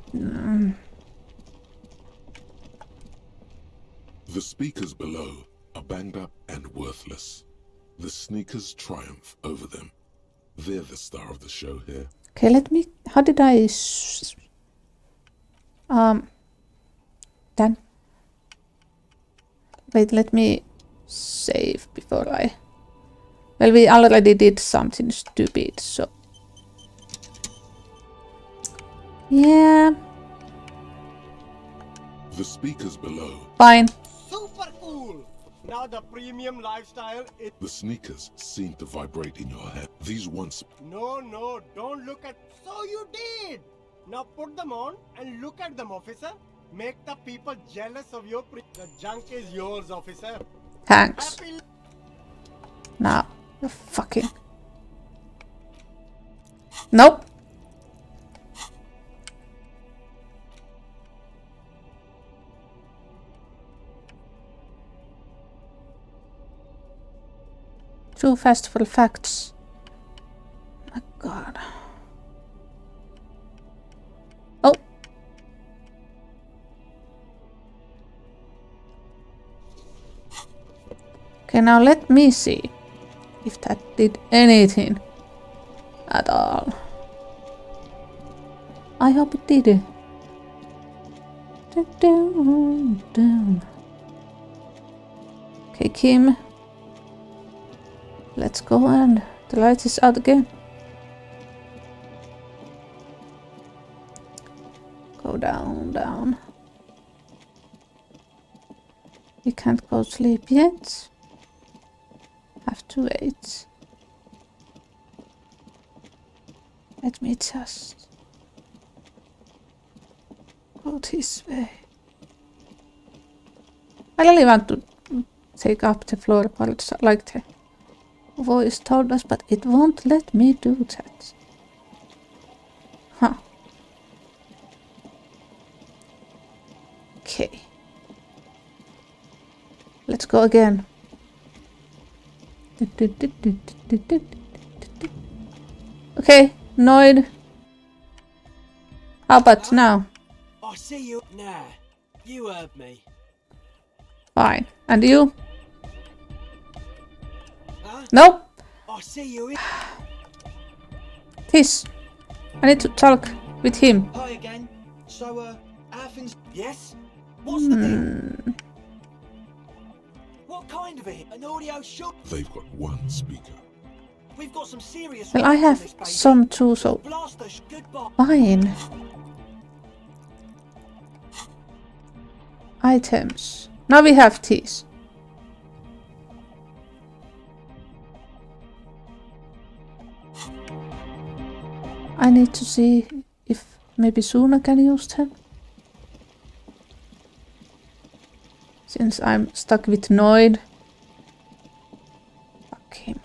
The speakers below are banged up and worthless. The sneakers triumph over them. They're the star of the show here. Okay, let me... How did I... Done. Wait, let me save before I... Well, we already did something stupid, so... Yeah. The speakers below. Fine. Super cool! Now the premium lifestyle is... The sneakers seem to vibrate in your head. These once... No, don't look at... So you did! Now put them on and look at them, officer. Make the people jealous of your The junk is yours, officer. Thanks. Now, you're fucking... Nope. Too fast for facts. My god. Oh. Okay, now let me see if that did anything at all. I hope it did. Okay, Kim. Let's go and the light is out again. Go down. We can't go to sleep yet. Have to wait. Let me just go this way. I really want to take up the floorboards like the voice told us, but it won't let me do that. Huh. Okay. Let's go again. Okay, Noid. How about now? I see you. Nah, you heard me. Fine. And you? Huh? Nope. I see you. This. I need to talk with him. Hi again. So, how things... Yes? What's the deal? What kind of a an audio show? They've got one speaker. We've got some serious... Well, I have some too, so... Fine. Items. Now we have these. I need to see if maybe Suna can use them. Since I'm stuck with Noid. Fuck him.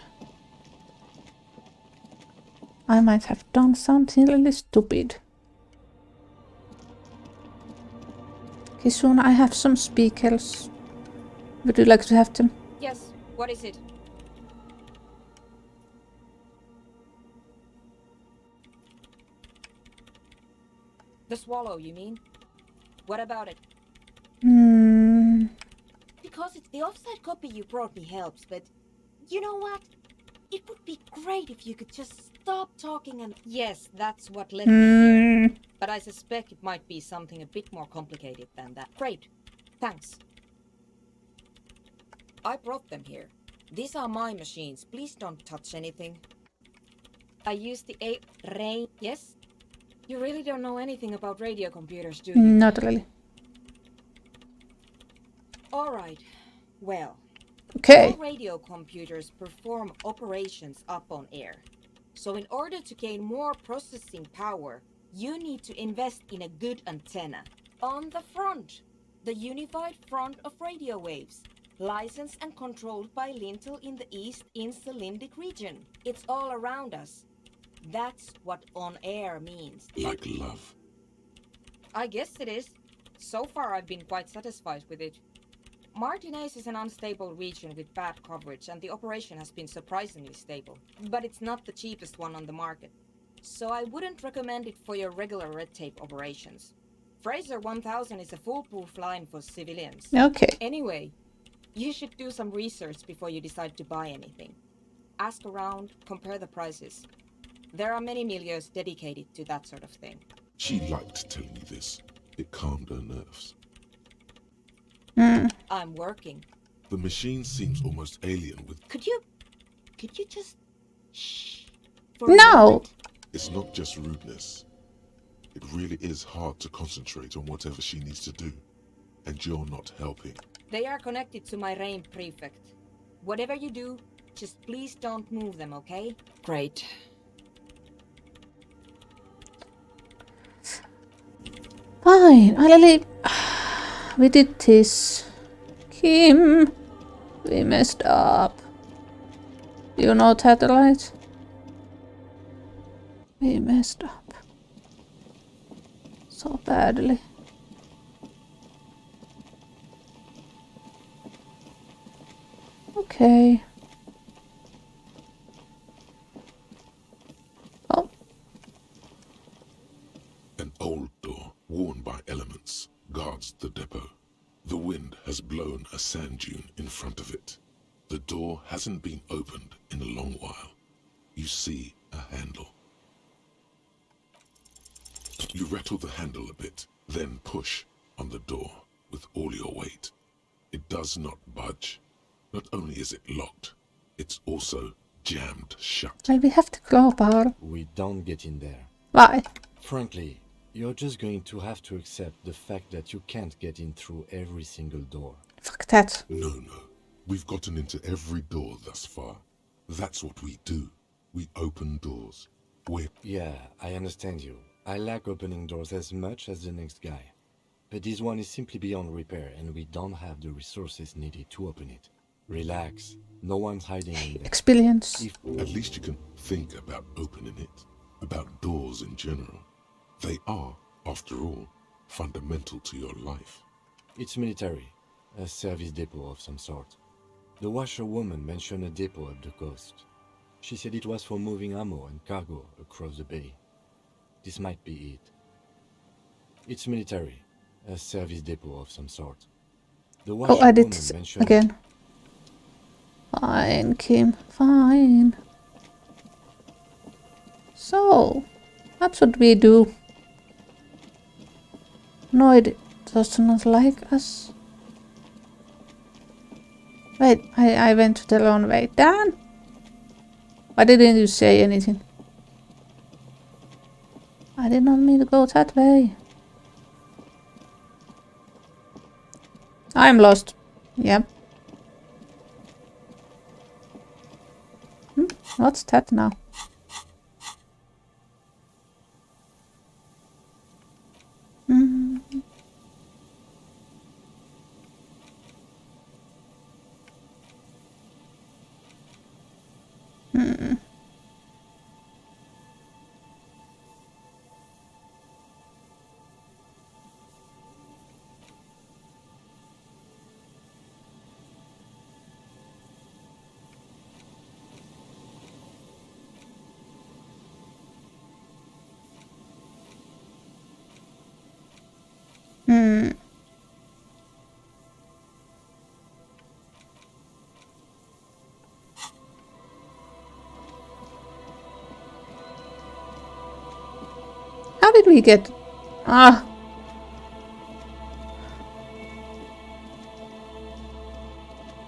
I might have done something really stupid. Okay, Suna, I have some speakers. Would you like to have them? Yes, what is it? The swallow, you mean? What about it? Because it's the offside copy you brought me helps, but you know what? It would be great if you could just stop talking and... Yes, that's what led me here. But I suspect it might be something a bit more complicated than that. Great. Thanks. I brought them here. These are my machines. Please don't touch anything. I used the rain. Yes? You really don't know anything about radio computers, do you? Not really. All right. Well, Okay. All radio computers perform operations up on air. So in order to gain more processing power, you need to invest in a good antenna. On the front, the unified front of radio waves, licensed and controlled by Lintel in the East Insulindic region. It's all around us. That's what on air means. Like love. I guess it is. So far I've been quite satisfied with it. Martinez is an unstable region with bad coverage, and the operation has been surprisingly stable. But it's not the cheapest one on the market. So I wouldn't recommend it for your regular red tape operations. Fraser 1000 is a foolproof line for civilians. Okay. Anyway, you should do some research before you decide to buy anything. Ask around, compare the prices. There are many milieus dedicated to that sort of thing. She liked telling me this. It calmed her nerves. I'm working. The machine seems almost alien with... Could you just... shh? For a No! moment? It's not just rudeness. It really is hard to concentrate on whatever she needs to do. And you're not helping. They are connected to my RAIN prefect. Whatever you do, just please don't move them, okay? Great. Fine, finally, we did this. Kim, we messed up. You know that, right? We messed up. So badly. Okay. Oh. An old door, worn by elements, guards the depot. The wind has blown a sand dune in front of it. The door hasn't been opened in a long while. You see a handle. You rattle the handle a bit, then push on the door with all your weight. It does not budge. Not only is it locked, it's also jammed shut. Well, we have to go, Paul. We don't get in there. Why? Frankly, you're just going to have to accept the fact that you can't get in through every single door. Fuck that. No. We've gotten into every door thus far. That's what we do. We open doors. Yeah, I understand you. I like opening doors as much as the next guy. But this one is simply beyond repair, and we don't have the resources needed to open it. Relax. No one's hiding in there. Experience. At least you can think about opening it. About doors in general. They are, after all, fundamental to your life. It's military. A service depot of some sort. The washerwoman mentioned a depot up the coast. She said it was for moving ammo and cargo across the bay. This might be it. It's military. A service depot of some sort. The Oh, I did mentioned again. Fine, Kim. Fine. So, that's what we do. No, it does not like us. Wait, I went the wrong way. Dan? Why didn't you say anything? I did not mean to go that way. I'm lost. Yep. What's that now? How did we get... Ah.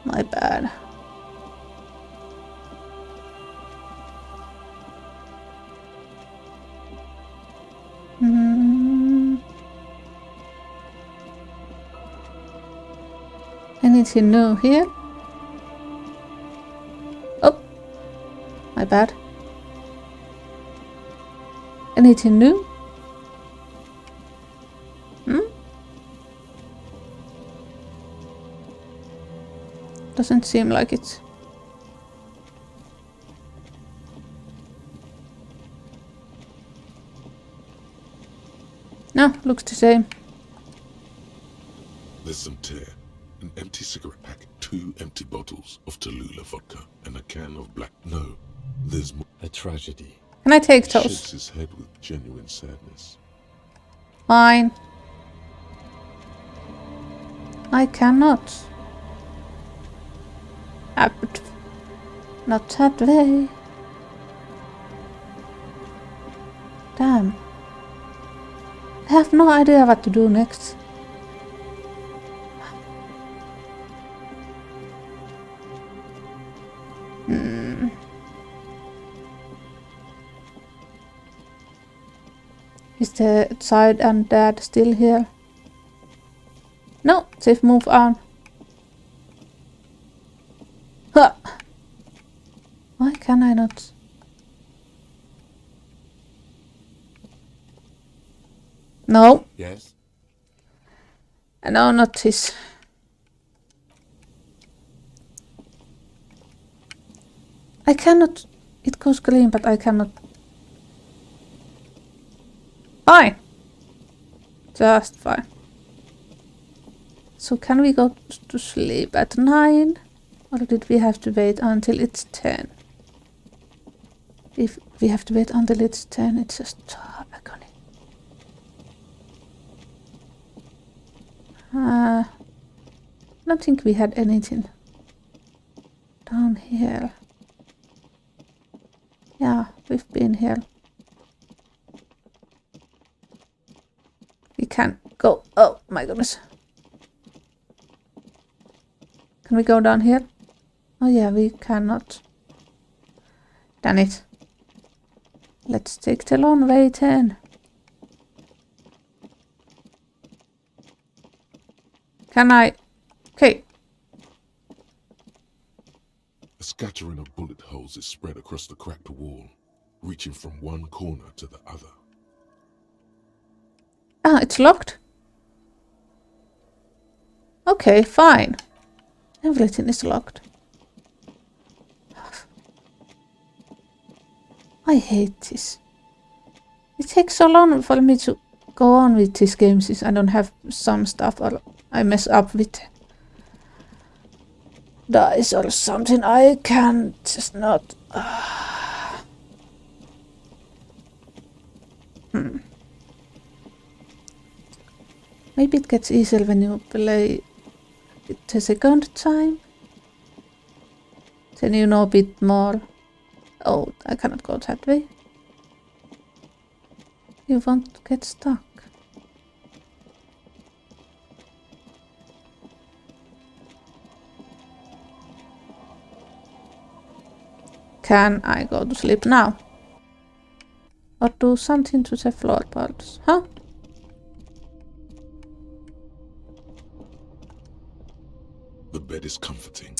My bad. Anything new here? bad. Anything new? Doesn't seem like it. No, looks the same. There's some tear, an empty cigarette pack, 2 empty bottles of Tallulah vodka, and a can of black. No, there's more. A tragedy. Can I take those? Shakes his head with genuine sadness. Fine. I cannot. But not that way. Damn. I have no idea what to do next. Is the child and dad still here? No, they've moved on. Huh. Why can I not? No. Yes? No, not this. I cannot. It goes clean, but I cannot. Fine. Just fine. So can we go to sleep at 9? Or did we have to wait until it's 10? If we have to wait until it's 10, it's just agony. I don't think we had anything down here. Yeah, we've been here. We can go. Oh my goodness. Can we go down here? Oh yeah, we cannot. Damn it. Let's take the long way then. Can I? Okay. A scattering of bullet holes is spread across the cracked wall, reaching from one corner to the other. Ah, it's locked. Okay, fine. Everything is locked. I hate this. It takes so long for me to go on with these games since I don't have some stuff or I mess up with dice or something. I can't just not. Maybe it gets easier when you play it the second time. Then you know a bit more. Oh, I cannot go that way. You won't get stuck. Can I go to sleep now? Or do something to the floorboards? Huh? The bed is comforting,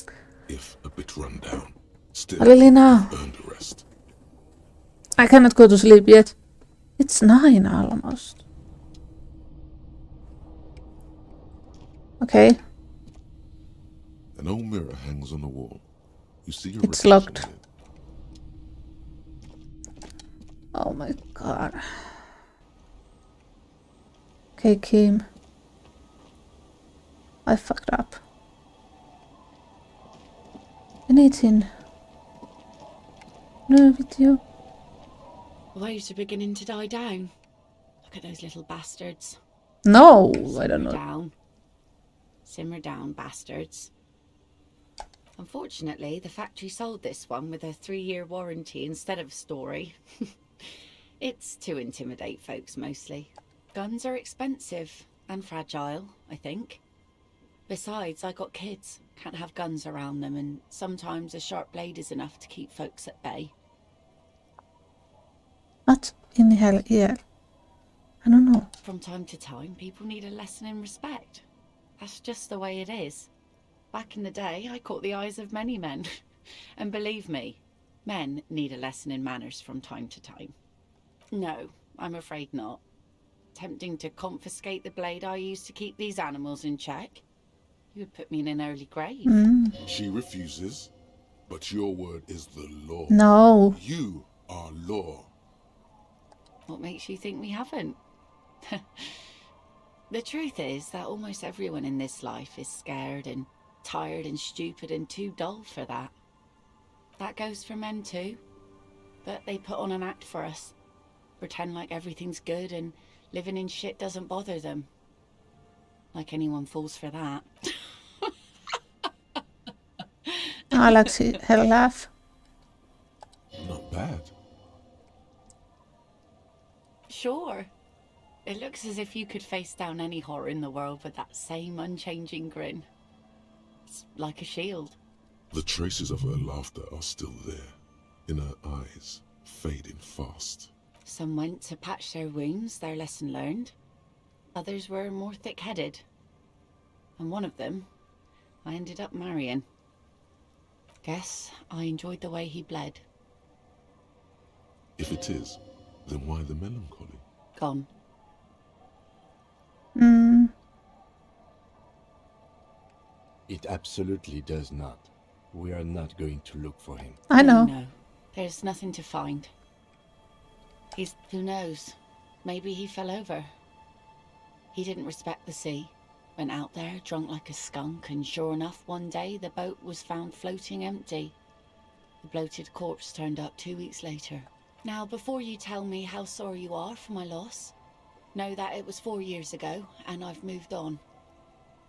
if a bit run down. Still, Really now? earned a rest. I cannot go to sleep yet. It's 9 almost. Okay. An old mirror hangs on the wall. You see your It's reflection locked. in it. Oh my god. Okay, Kim. I fucked up. Anything new with you? Waves are beginning to die down. Look at those little bastards. No, I don't know. Down. Simmer down, bastards. Unfortunately, the factory sold this one with a 3-year warranty instead of a story. It's to intimidate folks mostly. Guns are expensive and fragile, I think. Besides, I got kids. Can't have guns around them, and sometimes a sharp blade is enough to keep folks at bay. What in hell? Yeah. I don't know. From time to time, people need a lesson in respect. That's just the way it is. Back in the day, I caught the eyes of many men. And believe me, Men need a lesson in manners from time to time. No, I'm afraid not. Tempting to confiscate the blade I use to keep these animals in check? You would put me in an early grave. She refuses, but your word is the law. No. You are law. What makes you think we haven't? The truth is that almost everyone in this life is scared and tired and stupid and too dull for that. That goes for men too. But they put on an act for us. Pretend like everything's good and living in shit doesn't bother them. Like anyone falls for that. I like her laugh. Not bad. Sure. It looks as if you could face down any horror in the world with that same unchanging grin. It's like a shield. The traces of her laughter are still there, in her eyes, fading fast. Some went to patch their wounds, their lesson learned. Others were more thick-headed. And one of them, I ended up marrying. Guess I enjoyed the way he bled. If it is, then why the melancholy? Gone. It absolutely does not. We are not going to look for him. I know. No, there's nothing to find. Who knows? Maybe he fell over. He didn't respect the sea. Went out there, drunk like a skunk, and sure enough, one day the boat was found floating empty. The bloated corpse turned up 2 weeks later. Now, before you tell me how sorry you are for my loss, know that it was 4 years ago, and I've moved on.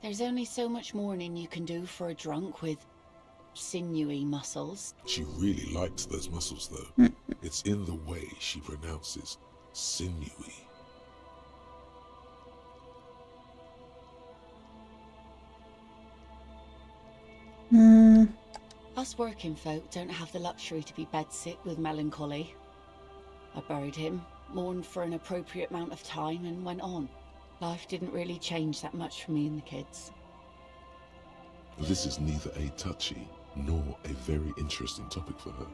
There's only so much mourning you can do for a drunk with sinewy muscles. She really likes those muscles, though. It's in the way she pronounces sinewy. Us working folk don't have the luxury to be bedsick with melancholy. I buried him, mourned for an appropriate amount of time, and went on. Life didn't really change that much for me and the kids. This is neither a touchy nor a very interesting topic for her.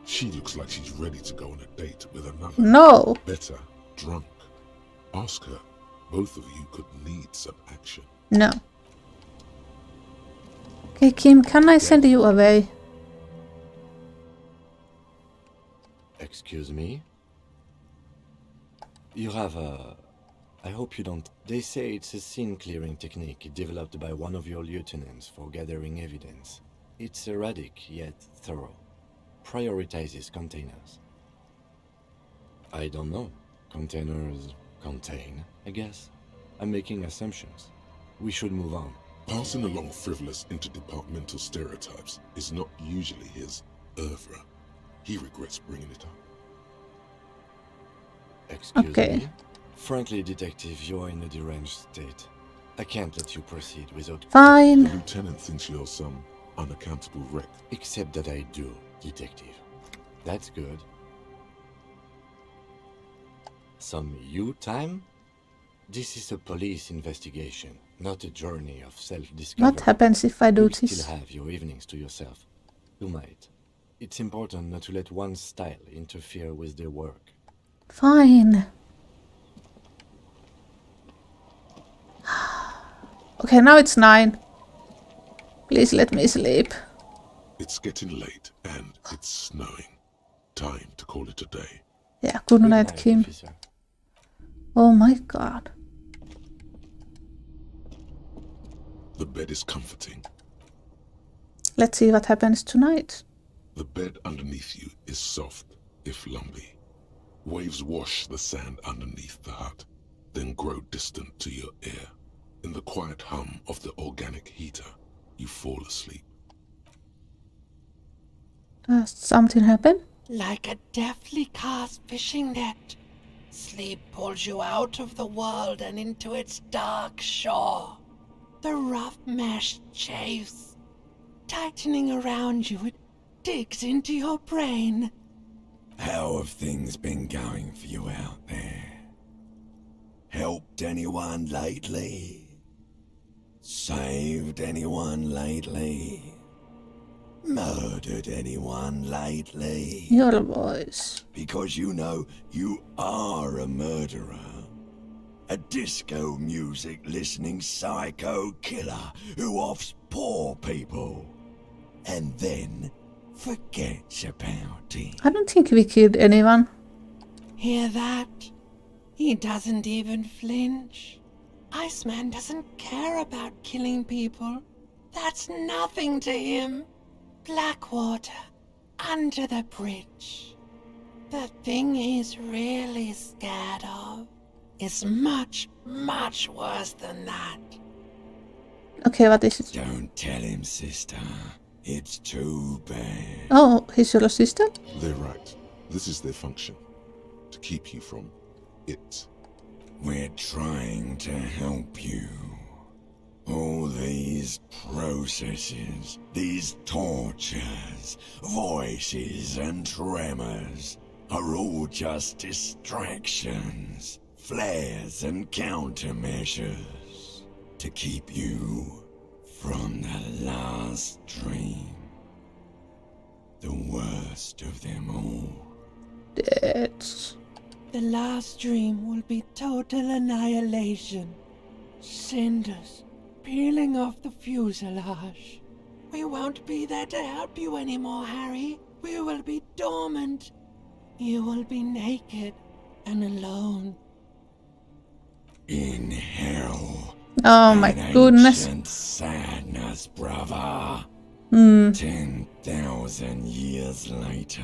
She looks like she's ready to go on a date with another. No. Better, drunk. Ask her. Both of you could need some action. No. Okay, Kim, can I send you away? Excuse me? You have a... I hope you don't... They say it's a scene-clearing technique developed by one of your lieutenants for gathering evidence. It's erratic, yet thorough. Prioritizes containers. I don't know. Containers contain, I guess. I'm making assumptions. We should move on. Passing along frivolous interdepartmental stereotypes is not usually his oeuvre. He regrets bringing it up. Excuse me? Frankly, Detective, you're in a deranged state. I can't let you proceed without... Fine. The lieutenant thinks you're some unaccountable wreck. Except that I do, Detective. That's good. Some you time? This is a police investigation, not a journey of self-discovery. What happens if I do You this? still have your evenings to yourself. You might. It's important not to let one's style interfere with their work. Fine. Okay, now it's 9. Please let me sleep. It's getting late and it's snowing. Time to call it a day. Yeah, good night, Kim. Officer. Oh my god. The bed is comforting. Let's see what happens tonight. The bed underneath you is soft, if lumpy. Waves wash the sand underneath the hut, then grow distant to your ear. In the quiet hum of the organic heater, you fall asleep. Does something happen? Like a deftly cast fishing net, sleep pulls you out of the world and into its dark shore. The rough mesh chafes, tightening around you, it digs into your brain. How have things been going for you out there? Helped anyone lately? Saved anyone lately? murdered anyone lately? Your voice. Because you know you are a murderer. A disco music listening psycho killer who offs poor people. And then forgets about it. I don't think we killed anyone. Hear that? He doesn't even flinch. Iceman doesn't care about killing people. That's nothing to him. Blackwater, under the bridge. The thing he's really scared of is much, much worse than that. Okay, what is it? Don't tell him, sister. It's too bad. Oh, he's your assistant? They're right. This is their function. To keep you from it. We're trying to help you. All these processes, these tortures, voices and tremors are all just distractions, flares and countermeasures to keep you from the last dream. The worst of them all. That's... The last dream will be total annihilation. Cinders peeling off the fuselage. We won't be there to help you anymore, Harry. We will be dormant. You will be naked and alone. In hell. Oh my goodness. Ancient sadness, brother. 10,000 years later,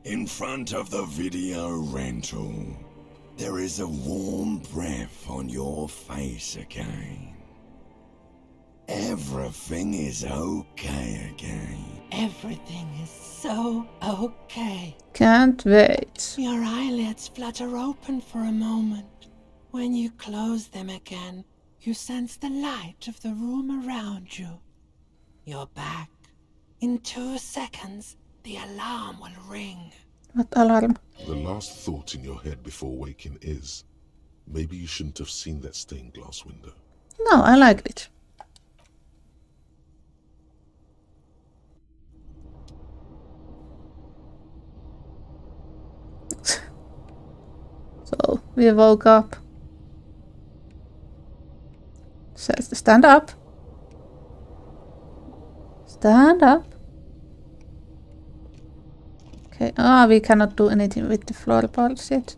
in front of the video rental, there is a warm breath on your face again. Everything is okay again. Everything is so okay. Can't wait. Your eyelids flutter open for a moment. When you close them again, you sense the light of the room around you. You're back. In 2 seconds, the alarm will ring. What alarm? The last thought in your head before waking is, maybe you shouldn't have seen that stained glass window. No, I liked it. So, we woke up. Says to stand up. Stand up. Okay, we cannot do anything with the floorboards yet.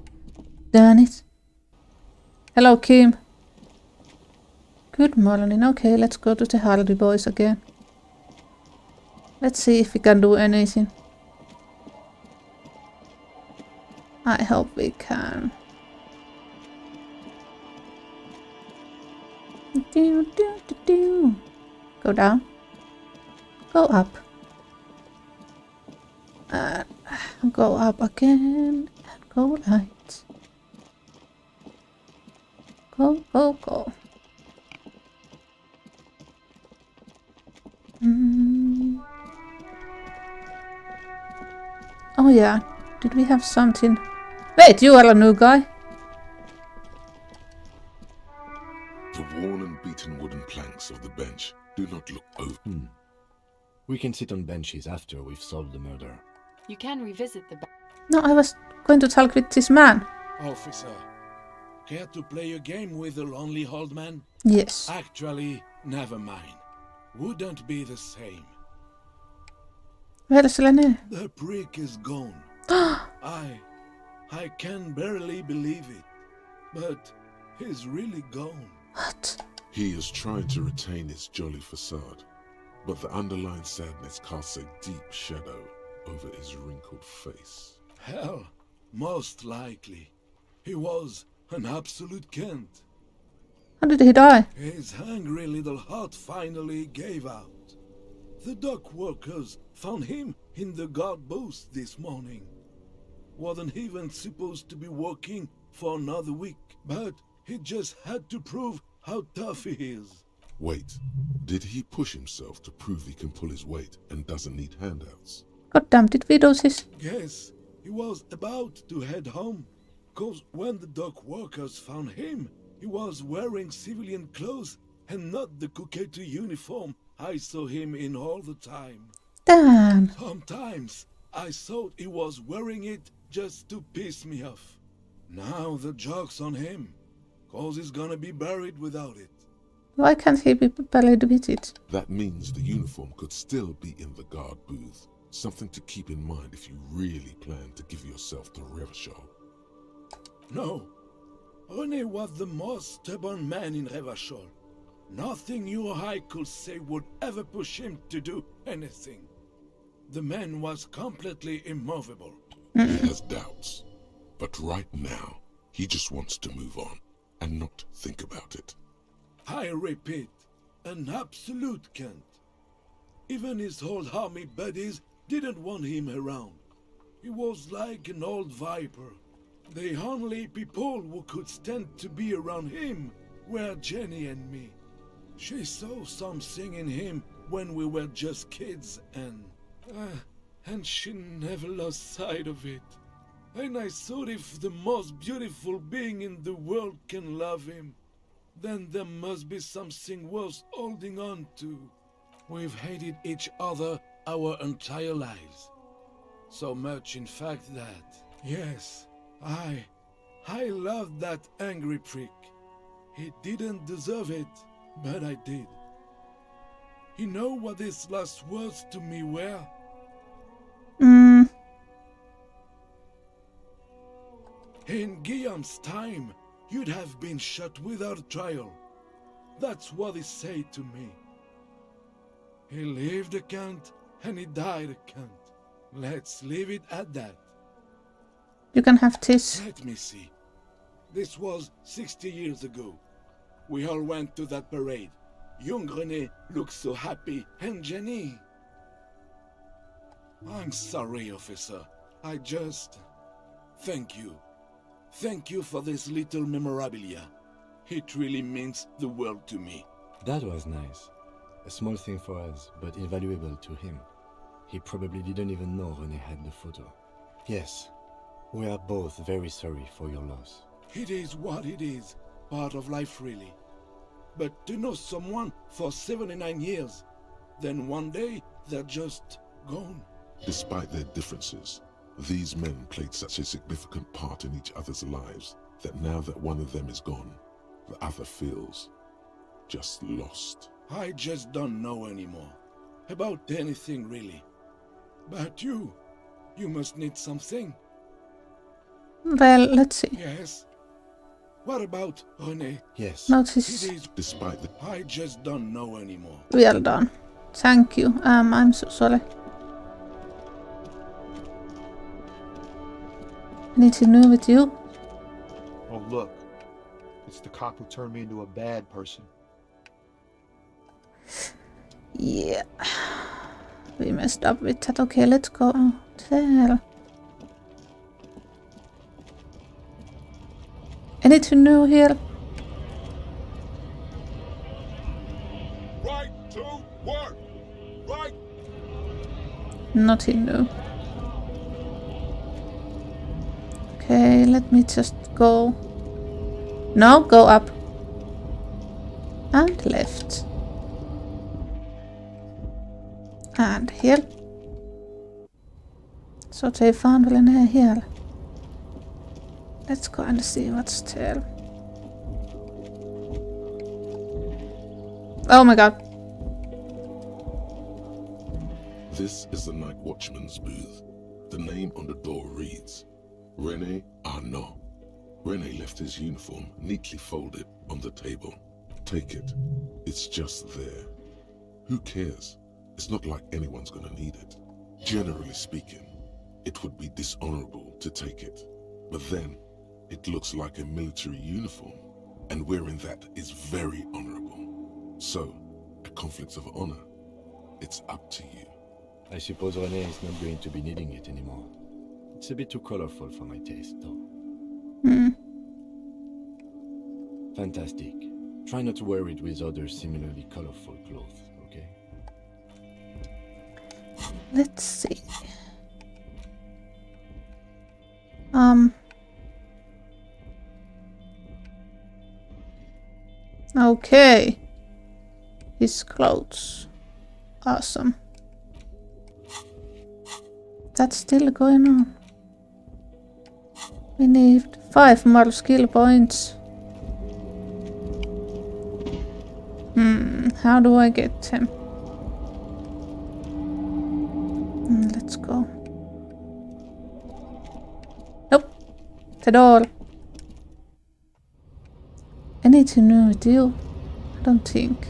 Damn it. Hello, Kim. Good morning. Okay, let's go to the Hardy Boys again. Let's see if we can do anything. I hope we can. Go down. Go up. Go up again. And go right. Go, go, go. Oh yeah. Did we have something? Wait, you are a new guy? The worn and beaten wooden planks of the bench do not look over. We can sit on benches after we've solved the murder. You can revisit the... No, I was going to talk with this man. Officer, care to play a game with the lonely old man? Yes. Actually, never mind. Wouldn't be the same. Where is Lene? The prick is gone. I can barely believe it. But he's really gone. What? He is trying to retain his jolly facade, but the underlying sadness casts a deep shadow over his wrinkled face. Hell, most likely. He was an absolute Kent. How did he die? His hungry little heart finally gave out. The dock workers found him in the guard booth this morning. Wasn't even supposed to be working for another week, but he just had to prove how tough he is. Wait, did he push himself to prove he can pull his weight and doesn't need handouts? God damn, did we do this? Yes, he was about to head home, 'cause when the dock workers found him, he was wearing civilian clothes and not the Kuketu uniform I saw him in all the time. Damn. Sometimes I thought he was wearing it just to piss me off. Now the joke's on him, cause he's gonna be buried without it. Why can't he be buried with it? That means the uniform could still be in the guard booth. Something to keep in mind if you really plan to give yourself to Revachol. No. René was the most stubborn man in Revachol. Nothing you or I could say would ever push him to do anything. The man was completely immovable. He has doubts, but right now, he just wants to move on and not think about it. I repeat, an absolute cunt. Even his whole army buddies didn't want him around. He was like an old viper. The only people who could stand to be around him were Jenny and me. She saw something in him when we were just kids and she never lost sight of it. And I thought if the most beautiful being in the world can love him, then there must be something worth holding on to. We've hated each other our entire lives. So much, in fact, that, yes, I loved that angry prick. He didn't deserve it, but I did. You know what his last words to me were? In Guillaume's time, you'd have been shot without trial. That's what he said to me. He lived a cunt, and he died a cunt. Let's leave it at that. You can have this. Let me see. This was 60 years ago. We all went to that parade. Young René looked so happy, and Jenny... I'm sorry, officer. I just... Thank you. Thank you for this little memorabilia. It really means the world to me. That was nice. A small thing for us, but invaluable to him. He probably didn't even know René had the photo. Yes, we are both very sorry for your loss. It is what it is. Part of life, really. But to know someone for 79 years, then one day they're just gone. Despite their differences, these men played such a significant part in each other's lives that now that one of them is gone, the other feels just lost. I just don't know anymore. About anything, really. But you must need something. Well, let's see. Yes. What about René? Yes. Notice. Despite the... I just don't know anymore. Well done. Thank you. I'm so sorry. Anything new with you? Oh, look. It's the cop who turned me into a bad person. Yeah. We messed up with that. Okay, let's go out there. Anything new here? Right to work! Right! Nothing new. Okay, let me just go. No, go up. And left. And here. Så det är fan väl den här. Let's go and see what's there. Oh my god. This is the night watchman's booth. The name on the door reads, René Arnaud. René left his uniform neatly folded on the table. Take it. It's just there. Who cares? It's not like anyone's gonna need it. Generally speaking, it would be dishonorable to take it. But then, it looks like a military uniform, and wearing that is very honorable. So, a conflict of honor, it's up to you. I suppose René is not going to be needing it anymore. It's a bit too colorful for my taste, though. Fantastic. Try not to wear it with other similarly colorful clothes, okay? Let's see. Okay. His clothes. Awesome. that still going on? We need 5 more skill points. How do I get them? Let's go. Nope. Not at all. Anything new with you? I don't think.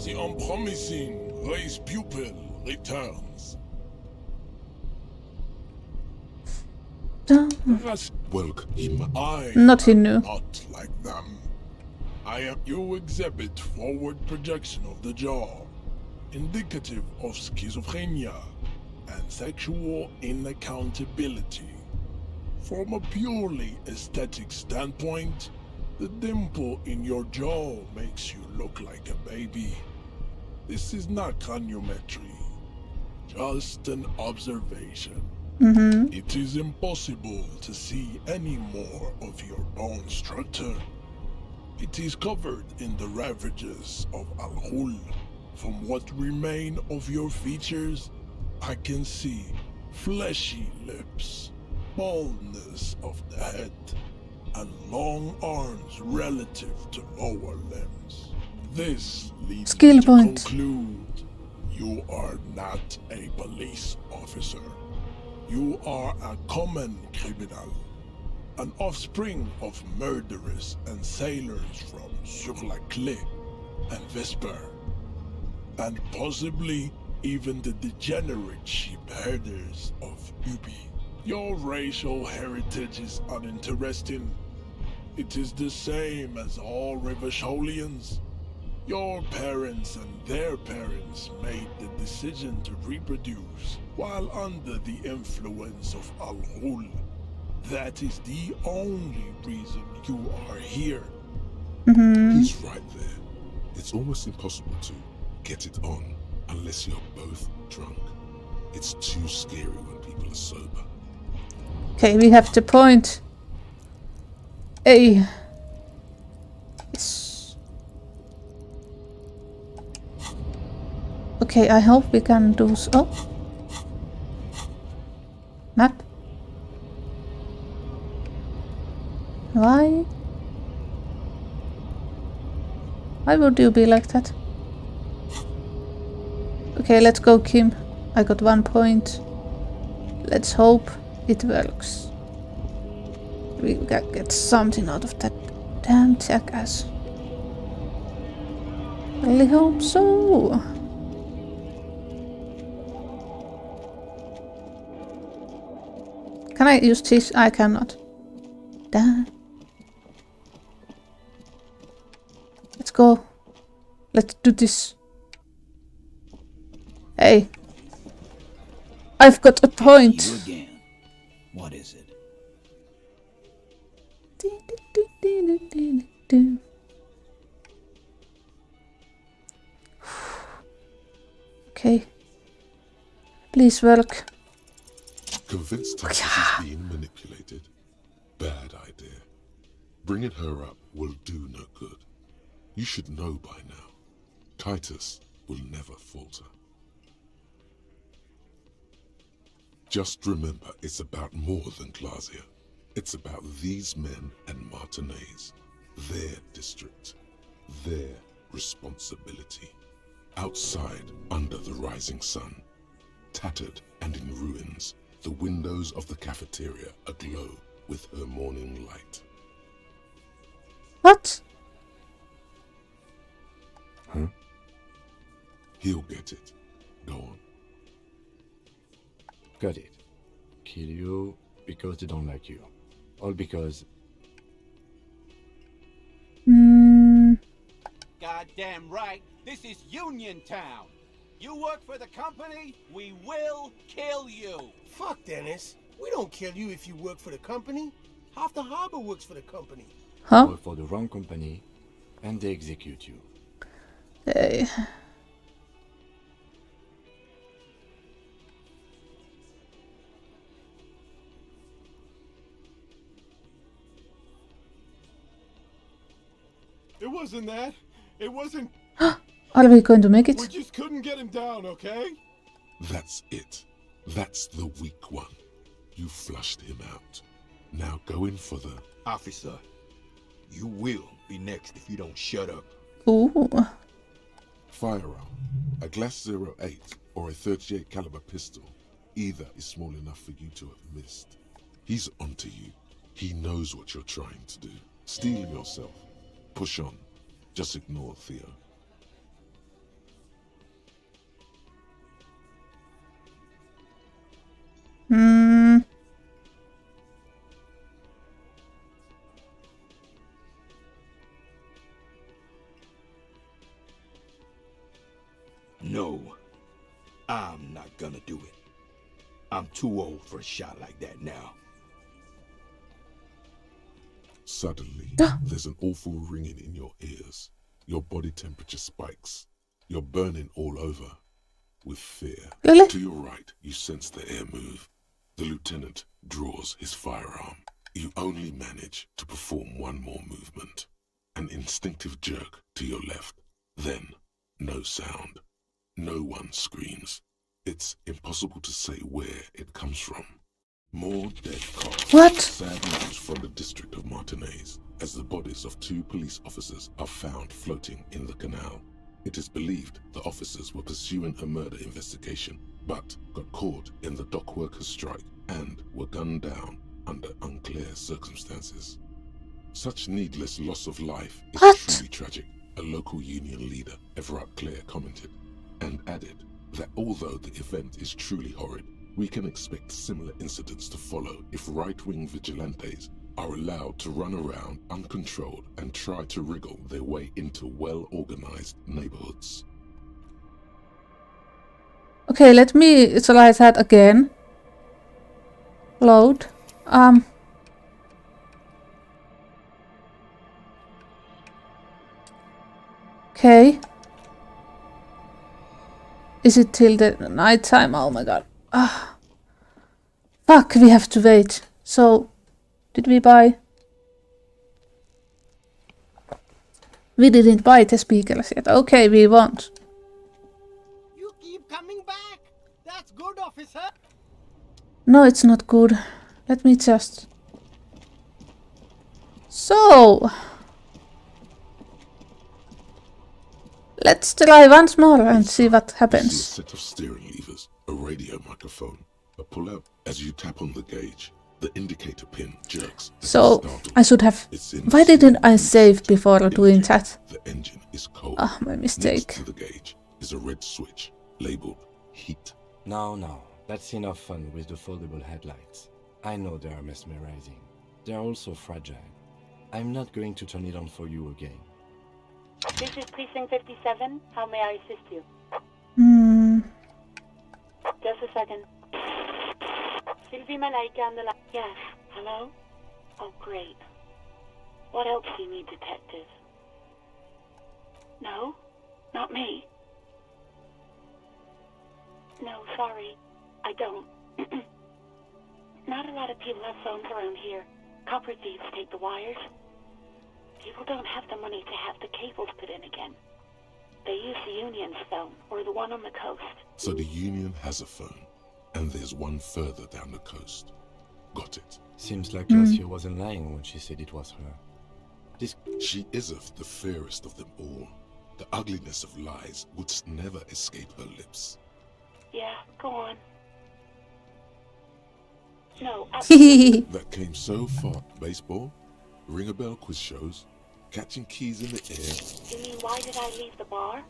The unpromising race pupil returns. Welcome. Nothing new. Not like them. I am you exhibit forward projection of the jaw, indicative of schizophrenia and sexual inaccountability. From a purely aesthetic standpoint, the dimple in your jaw makes you look like a baby. This is not craniometry, just an observation. It is impossible to see any more of your bone structure. It is covered in the ravages of Al-Ghul. From what remain of your features, I can see fleshy lips, baldness of the head, and long arms relative to lower limbs. This leads me to conclude you are not a police officer. You are a common criminal, an offspring of murderers and sailors from Sur-la-Clé and Vesper, and possibly even the degenerate sheep herders of Ubi. Your racial heritage is uninteresting. It is the same as all Rivasholians. Your parents and their parents made the decision to reproduce while under the influence of Al-Ghul. That is the only reason you are here. He's right there. It's almost impossible to get it on unless you're both drunk. It's too scary when people are sober. Okay, we have the point A. Yes. Okay, I hope we can do so. Oh. Map. Why? Why would you be like that? Okay, let's go, Kim. I got 1 point. Let's hope it works. We gotta get something out of that damn jackass. I really hope so. Can I use this? I cannot. Damn. Let's go. Let's do this. Hey. I've got a point. You again. What is it? Okay. Please work. Convinced Titus is being manipulated? Bad idea. Bringing her up will do no good. You should know by now. Titus will never falter. Just remember, it's about more than Glasia. It's about these men and Martinez, their district, their responsibility. Outside, under the rising sun, tattered and in ruins, the windows of the cafeteria aglow with her morning light. What? Huh? He'll get it. Go on. Got it. Kill you because they don't like you. All because... Goddamn right, this is Union Town. You work for the company, we will kill you. Fuck, Dennis. We don't kill you if you work for the company. Half the harbor works for the company. Huh? Work for the wrong company, and they execute you. Hey. It wasn't that. It wasn't... Are we going to make it? We just couldn't couldn't get him down, okay? That's it. That's the weak one. You flushed him out. Now go in for the... Officer, you will be next if you don't shut up. Ooh. Firearm. A Glass 08 or a 38 caliber pistol. Either is small enough for you to have missed. He's onto you. He knows what you're trying to do. Steel yourself. Push on. Just ignore Theo. No, I'm not gonna do it. I'm too old for a shot like that now. Suddenly, there's an awful ringing in your ears. Your body temperature spikes. You're burning all over with fear. Really? To your right, you sense the air move. The lieutenant draws his firearm. You only manage to perform one more movement. An instinctive jerk to your left. Then, no sound. No one screams. It's impossible to say where it comes from. More dead cops. What? Sad news from the district of Martinez, as the bodies of 2 police officers are found floating in the canal. It is believed the officers were pursuing a murder investigation, but got caught in the dock workers' strike and were gunned down under unclear circumstances. Such needless loss of life is truly tragic, a local union leader, Everard Clare, commented, and added that although the event is truly horrid, we can expect similar incidents to follow if right-wing vigilantes are allowed to run around uncontrolled and try to wriggle their way into well-organized neighborhoods. Okay, let me try that again. Load. Okay. Is it till the night time? Oh my god. Fuck, we have to wait. So, did we buy? We didn't buy the speakers yet. Okay, we won't. You keep coming back. That's good, officer. No, it's not good. Let me just... So... Let's try once more and see what happens. You see a set of steering levers, a radio microphone, a pull-out. As you tap on the gauge, the indicator pin jerks. So, I should have... Why didn't I save before doing that? The engine is cold. Ah, my mistake. Next to the gauge is a red switch labeled heat. No, that's enough fun with the foldable headlights. I know they are mesmerizing. They're also fragile. I'm not going to turn it on for you again. This is Precinct 57. How may I assist you? Just a second. Sylvie Malaika on the line. Yes. Hello? Oh, great. What else do you need, detective? No? Not me? No, sorry. I don't. Not a lot of people have phones around here. Copper thieves take the wires. People don't have the money to have the cables put in again. They use the Union's phone, or the one on the coast. So the Union has a phone, and there's one further down the coast. Got it. Seems like Glacier wasn't lying when she said it was her. She is of the fairest of them all. The ugliness of lies would never escape her lips. Yeah, go on. No, That came so far. Baseball? Ring a bell quiz shows? Catching keys in the air? You mean why did I leave the bar?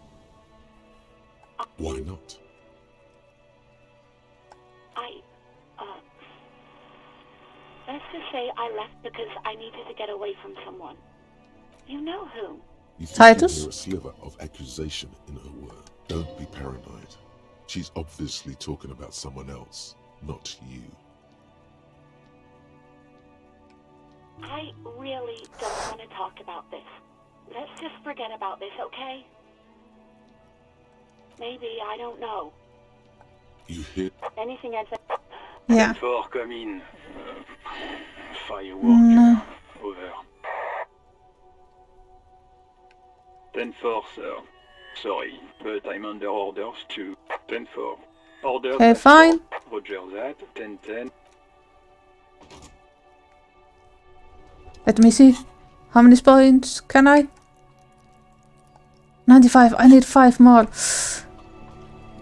Why not? Let's just say I left because I needed to get away from someone. You know who? You think Titus? you hear a sliver of accusation in her word. Don't be paranoid. She's obviously talking about someone else, not you. I really don't want to talk about this. Let's just forget about this, okay? Maybe, I don't know. You hit. Anything I'd say? Yeah. Fort comme in. Firework. No. Over. 10-4, sir. Sorry, but I'm under orders to 10-4. Orders. Okay, fine. Roger that, 10-10. Let me see. How many points can I? 95. I need 5 more.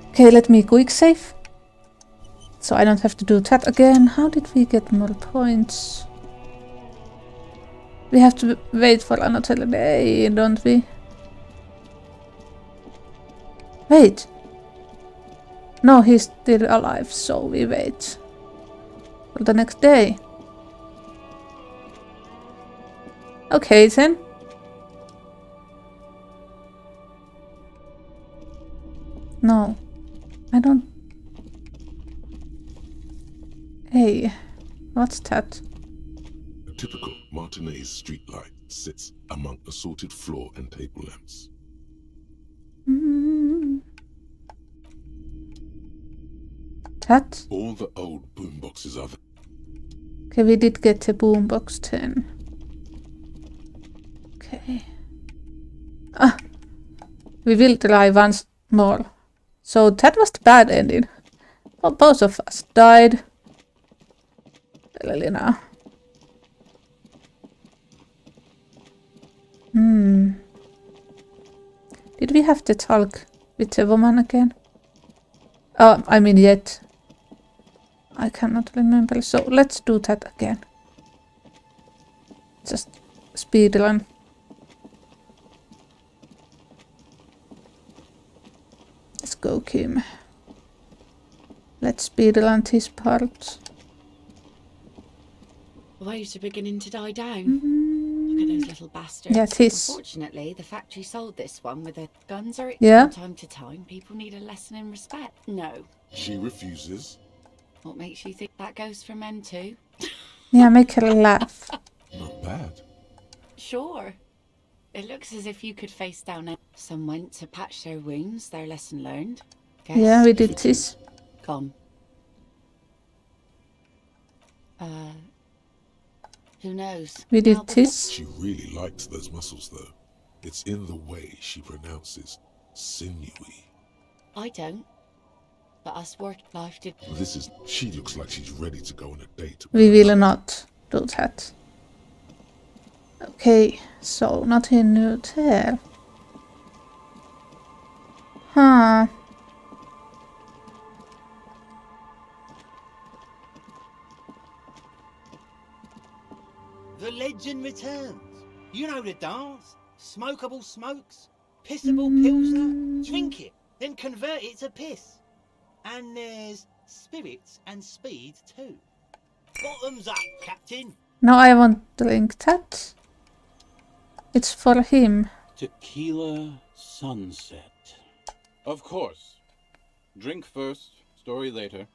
Okay, let me quick save. So I don't have to do that again. How did we get more points? We have to wait for another day, don't we? Wait. No, he's still alive, so we wait for the next day. Okay, then. No, I don't. Hey, what's that? A typical Martinez streetlight sits among assorted floor and table lamps. That? All the old boomboxes are there. Okay, we did get the boombox 10. Okay. Ah! We will try once more. So that was the bad ending. Well, both of us died. Elena. Did we have to talk with the woman again? Oh, I mean yet. I cannot remember, so let's do that again. Just speedrun. Let's go, Kim. Let's speedrun this part. Waves are beginning to die down. Look at those little bastards. Yeah, it is. Unfortunately, the factory sold this one with their guns are. Yeah. From time to time, people need a lesson in respect. No. She refuses. What makes you think that goes for men too? Yeah, make her laugh. Not bad. Sure. It looks as if you could face down it. Some went to patch their wounds, their lesson learned. Guess. Yeah, we did this. Come. Who knows? We did this. She really likes those muscles, though. It's in the way she pronounces sinewy. I don't. But us work life did. She looks like she's ready to go on a date. We will not do that. Okay, so nothing new there. Huh. The legend returns. You know the dance. Smokable smokes, pissable pilsner. Drink it, then convert it to piss. And there's spirits and speed too. Bottoms up, Captain. No, I won't drink that. It's for him. Tequila sunset. Of course. Drink first, story later.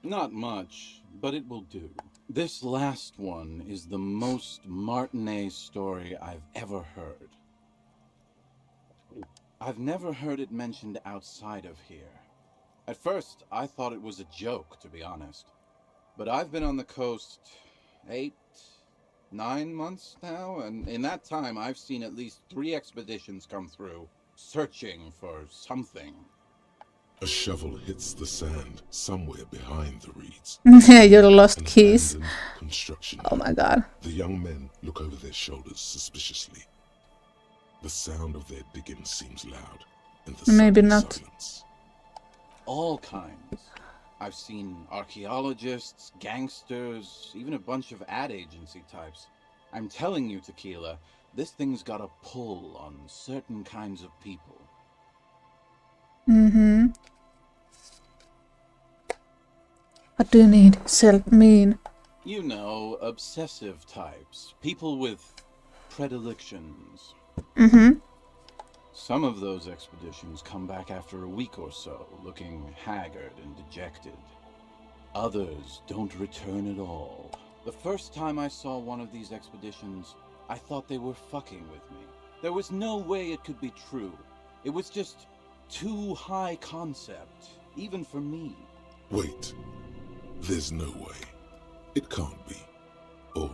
Not much, but it will do. This last one is the most Martinez story I've ever heard. I've never heard it mentioned outside of here. At first, I thought it was a joke, to be honest. But I've been on the coast 8, 9 months now, and in that time I've seen at least 3 expeditions come through, searching for something. A shovel hits the sand somewhere behind the reeds. Your lost keys. Construction. Oh my god. The young men look over their shoulders suspiciously. The sound of their digging seems loud, and the maybe not. Silence. All kinds. I've seen archaeologists, gangsters, even a bunch of ad agency types. I'm telling you, Tequila, this thing's got a pull on certain kinds of people. What do you need? Mean. You know, obsessive types. People with predilections. Some of those expeditions come back after a week or so, looking haggard and dejected. Others don't return at all. The first time I saw one of these expeditions, I thought they were fucking with me. There was no way it could be true. It was just too high concept, even for me. Wait. There's no way. It can't be. Or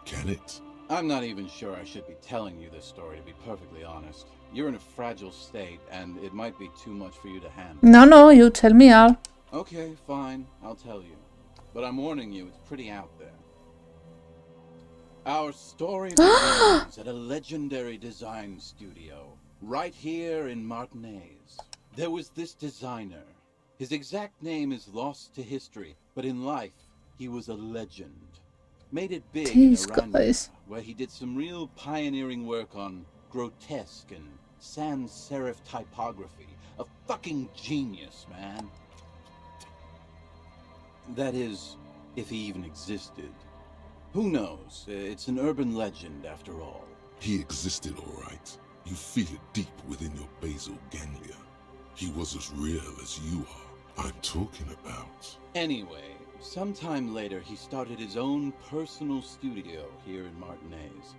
can it? I'm not even sure I should be telling you this story, to be perfectly honest. You're in a fragile state, and it might be too much for you to handle. No, you tell me all. Okay, fine, I'll tell you. But I'm warning you, it's pretty out there. Our story begins at a legendary design studio, right here in Martinez. There was this designer. His exact name is lost to history, but in life, he was a legend. Made it big in Aranya, where he did some real pioneering work on grotesque and sans serif typography. A fucking genius, man. That is, if he even existed. Who knows? It's an urban legend, after all. He existed, all right. You feel it deep within your basal ganglia. He was as real as you are. I'm talking about... Anyway, sometime later he started his own personal studio here in Martinez.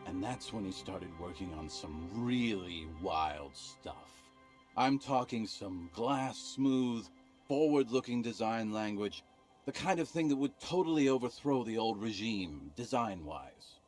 And that's when he started working on some really wild stuff. I'm talking some glass-smooth, forward-looking design language, the kind of thing that would totally overthrow the old regime, design-wise.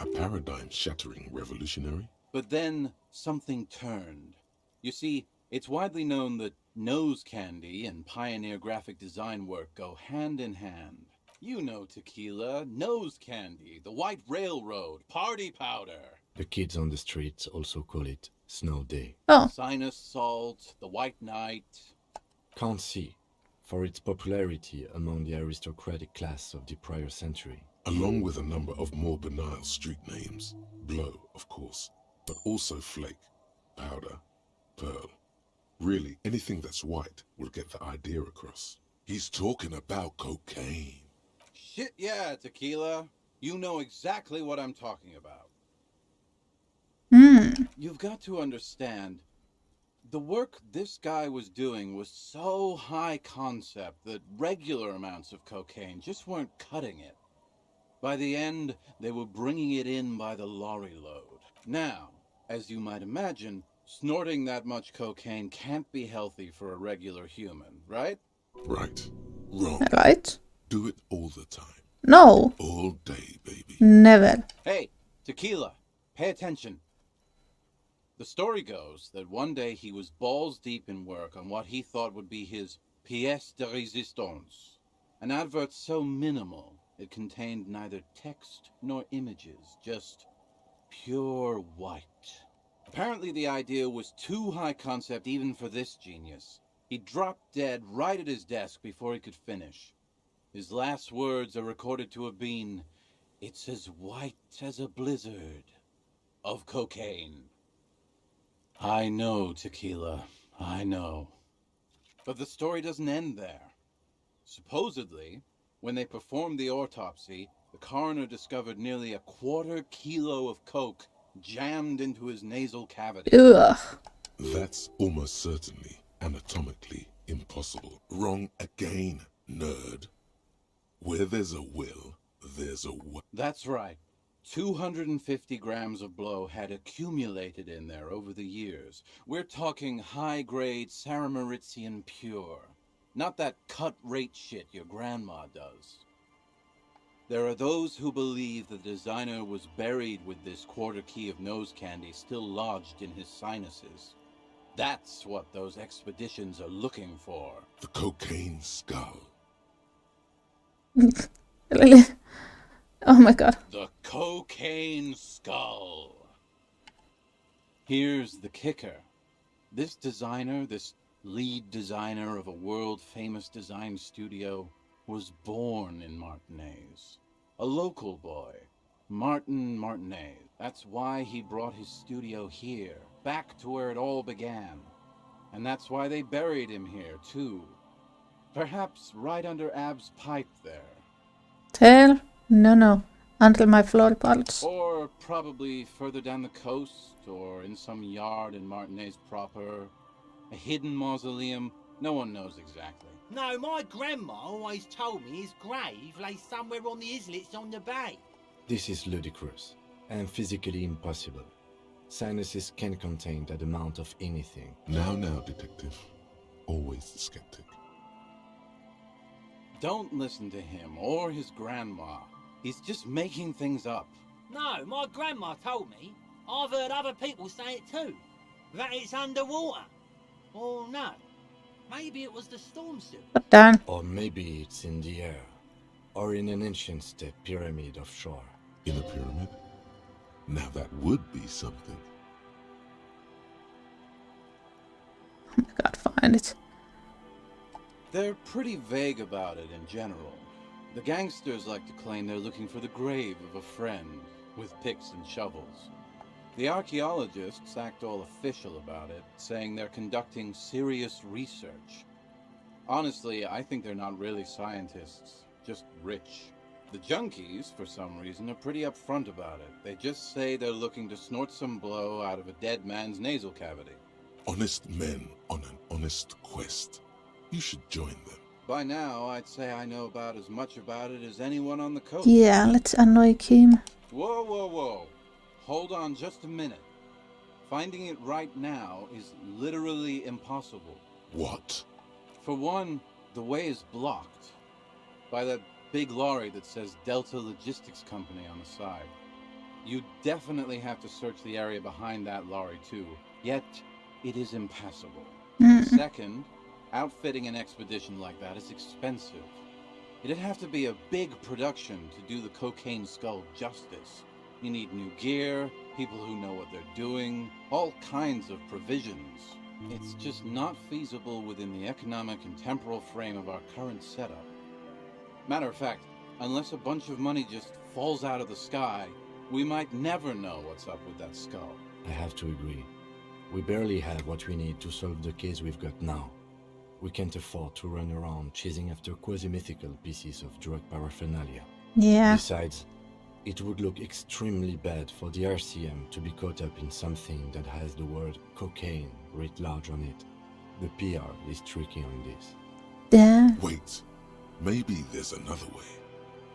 A paradigm-shattering revolutionary? But then, something turned. You see, it's widely known that nose candy and pioneer graphic design work go hand in hand. You know tequila, nose candy, the white railroad, party powder. The kids on the streets also call it Snow Day. Oh. Sinus salt, the white night. Can't see, for its popularity among the aristocratic class of the prior century. Along with a number of more banal street names. Blow, of course, but also flake, powder, pearl. Really, anything that's white will get the idea across. He's talking about cocaine. Shit, yeah, tequila. You know exactly what I'm talking about. You've got to understand, the work this guy was doing was so high concept that regular amounts of cocaine just weren't cutting it. By the end, they were bringing it in by the lorry load. Now, as you might imagine, snorting that much cocaine can't be healthy for a regular human, right? Right. Wrong. Right? Do it all the time. No. All day, baby. Never. Hey, tequila, pay attention. The story goes that one day he was balls deep in work on what he thought would be his pièce de résistance, an advert so minimal it contained neither text nor images, just pure white. Apparently the idea was too high concept even for this genius. He dropped dead right at his desk before he could finish. His last words are recorded to have been, "It's as white as a blizzard of cocaine." I know, tequila, I know. But the story doesn't end there. Supposedly, when they performed the autopsy, the coroner discovered nearly a quarter kilo of coke jammed into his nasal cavity. Ugh. That's almost certainly anatomically impossible. Wrong again, nerd. Where there's a will, there's a way. That's right. 250 grams of blow had accumulated in there over the years. We're talking high-grade Saramaritsian pure. Not that cut-rate shit your grandma does. There are those who believe the designer was buried with this quarter key of nose candy still lodged in his sinuses. That's what those expeditions are looking for. The cocaine skull. Really? Oh my god. The cocaine skull. Here's the kicker. This designer, this lead designer of a world-famous design studio, was born in Martinez. A local boy, Martin Martinez. That's why he brought his studio here, back to where it all began. And that's why they buried him here, too. Perhaps right under Ab's pipe there. Tell? No. Until my floorboards. Or probably further down the coast, or in some yard in Martinez proper. A hidden mausoleum. No one knows exactly. No, my grandma always told me his grave lay somewhere on the islets on the bay. This is ludicrous and physically impossible. Sinuses can contain that amount of anything. Now, detective. Always the skeptic. Don't listen to him or his grandma. He's just making things up. No, my grandma told me. I've heard other people say it too. That it's underwater. Or no. Maybe it was the storm suit. But then... Or maybe it's in the air. Or in an ancient step pyramid offshore. In a pyramid? Now that would be something. I can't find it. They're pretty vague about it in general. The gangsters like to claim they're looking for the grave of a friend, with picks and shovels. The archaeologists act all official about it, saying they're conducting serious research. Honestly, I think they're not really scientists, just rich. The junkies, for some reason, are pretty upfront about it. They just say they're looking to snort some blow out of a dead man's nasal cavity. Honest men on an honest quest. You should join them. By now, I'd say I know about as much about it as anyone on the coast. Yeah, let's annoy Kim. Whoa, whoa, whoa. Hold on just a minute. Finding it right now is literally impossible. What? For one, the way is blocked by that big lorry that says Delta Logistics Company on the side. You definitely have to search the area behind that lorry too, yet it is impassable. Second, outfitting an expedition like that is expensive. It'd have to be a big production to do the Cocaine Skull justice. You need new gear, people who know what they're doing, all kinds of provisions. It's just not feasible within the economic and temporal frame of our current setup. Matter of fact, unless a bunch of money just falls out of the sky, we might never know what's up with that skull. I have to agree. We barely have what we need to solve the case we've got now. We can't afford to run around chasing after quasi-mythical pieces of drug paraphernalia. Yeah. Besides, it would look extremely bad for the RCM to be caught up in something that has the word cocaine writ large on it. The PR is tricky on this. Yeah. Wait, maybe there's another way.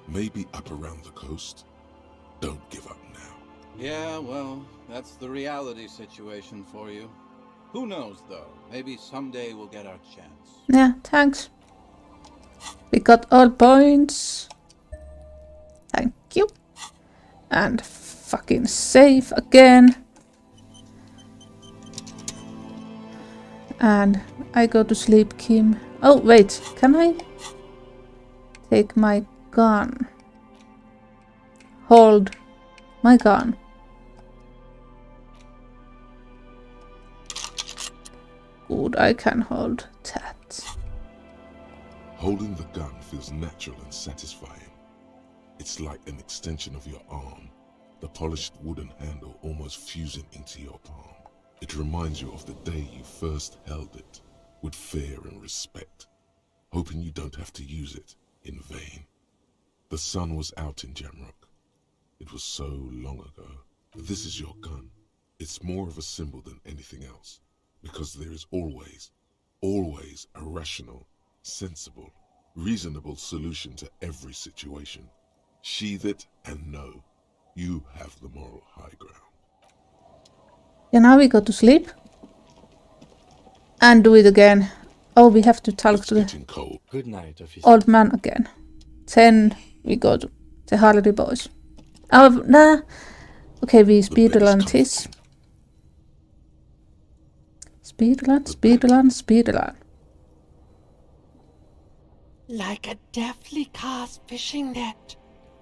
Maybe up around the coast. Don't give up now. Yeah, well, that's the reality situation for you. Who knows, though? Maybe someday we'll get our chance. Yeah, thanks. We got all points. Thank you. And fucking save again. And I go to sleep, Kim. Oh, wait. Can I take my gun? Hold my gun. Good, I can hold that. Holding the gun feels natural and satisfying. It's like an extension of your arm, the polished wooden handle almost fusing into your palm. It reminds you of the day you first held it, with fear and respect, hoping you don't have to use it in vain. The sun was out in Jamrock. It was so long ago. This is your gun. It's more of a symbol than anything else, because there is always a rational, sensible, reasonable solution to every situation. Sheathe it and know you have the moral high ground. Yeah, now we go to sleep. And do it again. Oh, we have to talk to the Good night, officer. old man again. Then we go to the Hardy Boys. Oh, nah. Okay, we speedrun this. Speedrun. Like a deftly cast fishing net.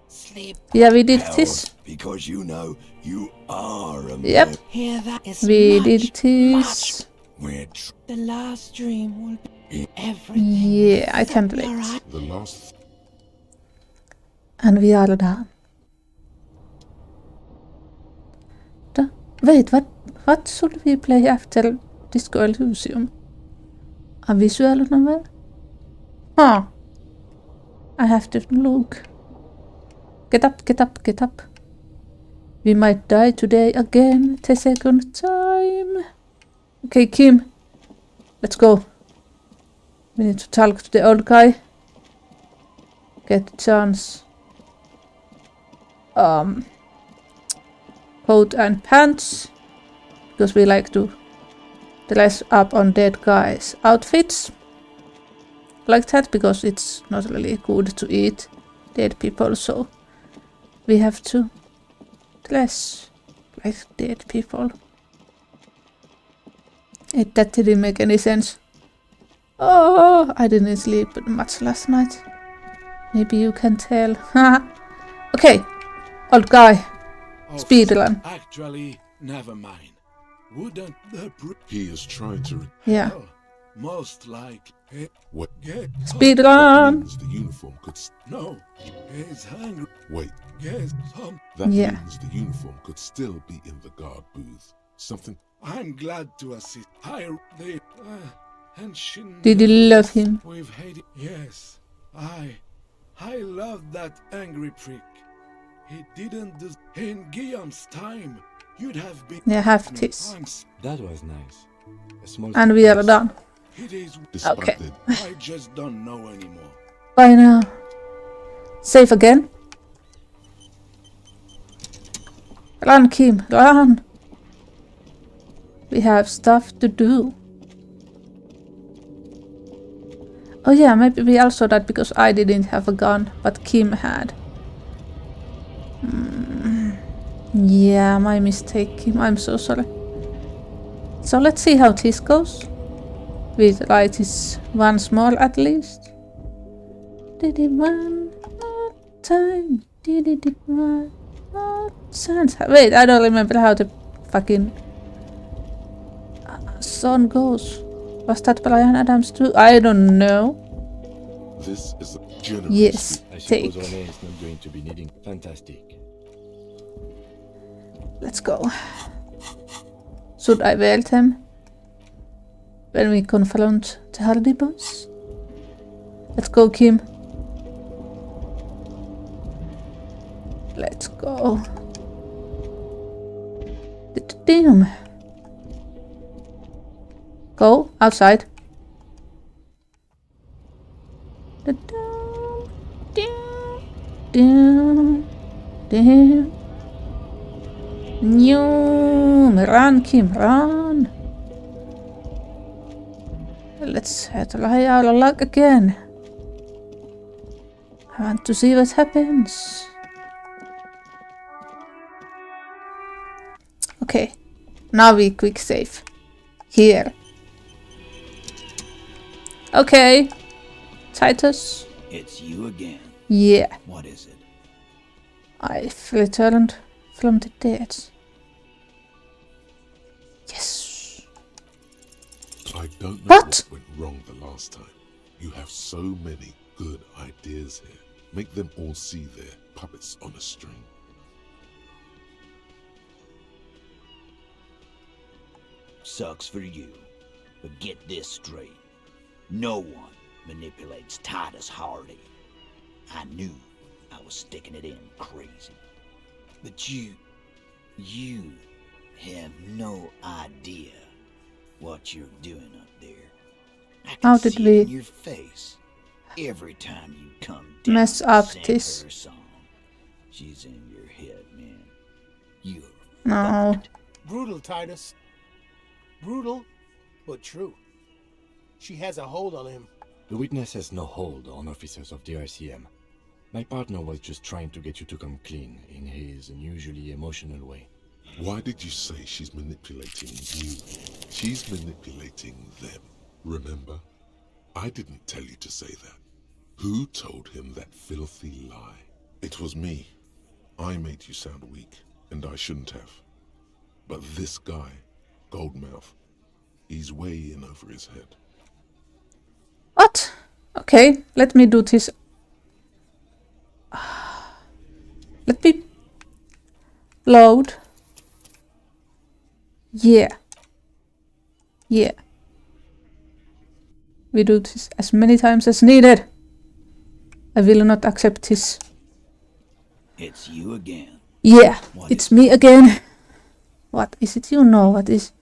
Sleep. Yeah, we did this. Because you know you are a Yep. Here that is We much, did this. Which The last dream will be everything. Yeah, I can't wait. The last... And we are done. Wait, what should we play after Disco Elysium? A visual novel? Huh. I have to look. Get up. We might die today again, the second time. Okay, Kim. Let's go. We need to talk to the old guy. Get a chance. Coat and pants. Because we like to dress up on dead guys' outfits. Like that, because it's not really good to eat dead people, so we have to dress like dead people. That didn't make any sense. Oh, I didn't sleep much last night. Maybe you can tell. Okay, old guy. Speedrun. Actually, never mind. Wouldn't the He is trying to... Yeah. Most like it. What? Speedrun. Means the uniform could... No, he's hungry. Wait. Yes, some. That Yeah. means the uniform could still be in the guard booth. Something... I'm glad to assist. And she Did you love him? We've hated. Yes, I love that angry prick. He didn't do. In Guillaume's time, you'd have been. Yeah, have this. That was nice. A small And we are done. It is. Okay. I just don't know anymore. Bye now. Save again. Run, Kim, run. We have stuff to do. Oh yeah, maybe we also died because I didn't have a gun, but Kim had. Yeah, my mistake, Kim. I'm so sorry. So let's see how this goes. We try this once more at least. Did it one more time? Did it one more chance? Wait, I don't remember how the fucking song goes. Was that Brian Adams too? I don't know. This is a generous... Yes, I take. suppose René is not going to be needing. Fantastic. Let's go. Should I weld him when we confront the Hardy boss? Let's go, Kim. Let's go. Damn. Go outside. Run, Kim, run. Let's try our luck again. I want to see what happens. Okay, now we quick save. Here. Okay. Titus. It's you again. Yeah. What is it? I've returned from the dead. Yes. I don't know what went wrong the last time. You have so many good ideas here. Make them all see they're puppets on a string. Sucks for you, but get this straight. No one manipulates Titus Hardy. I knew I was sticking it in crazy. But you have no idea what you're doing up there. I can How did see we it in your face every time you come down mess up sing this? her song. She's in your head, man. You're No. Brutal, Titus. Brutal, but true. She has a hold on him. The witness has no hold on officers of the RCM. My partner was just trying to get you to come clean in his unusually emotional way. Why did you say she's manipulating you? She's manipulating them. Remember? I didn't tell you to say that. Who told him that filthy lie? It was me. I made you sound weak, and I shouldn't have. But this guy, Goldmouth, he's way in over his head. What? Okay, let me do this. Let me load. Yeah. Yeah. We do this as many times as needed. I will not accept this. It's you again. Yeah, What it's me again. What is it? You know what is.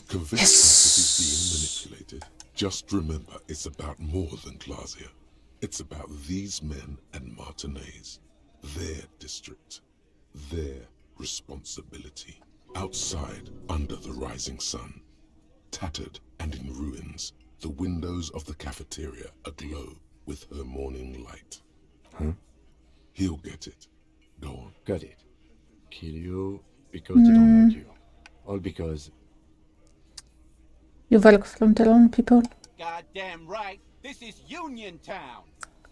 Convinced that he's being manipulated. Just remember, it's about more than Glasia. It's about these men and Martinez. Their district. Their responsibility. Outside, under the rising sun. Tattered and in ruins, the windows of the cafeteria aglow with her morning light. Huh? He'll get it. Go on. Got it. Kill you because they don't like you. All because... You work from the wrong people. Goddamn right. This is Union Town.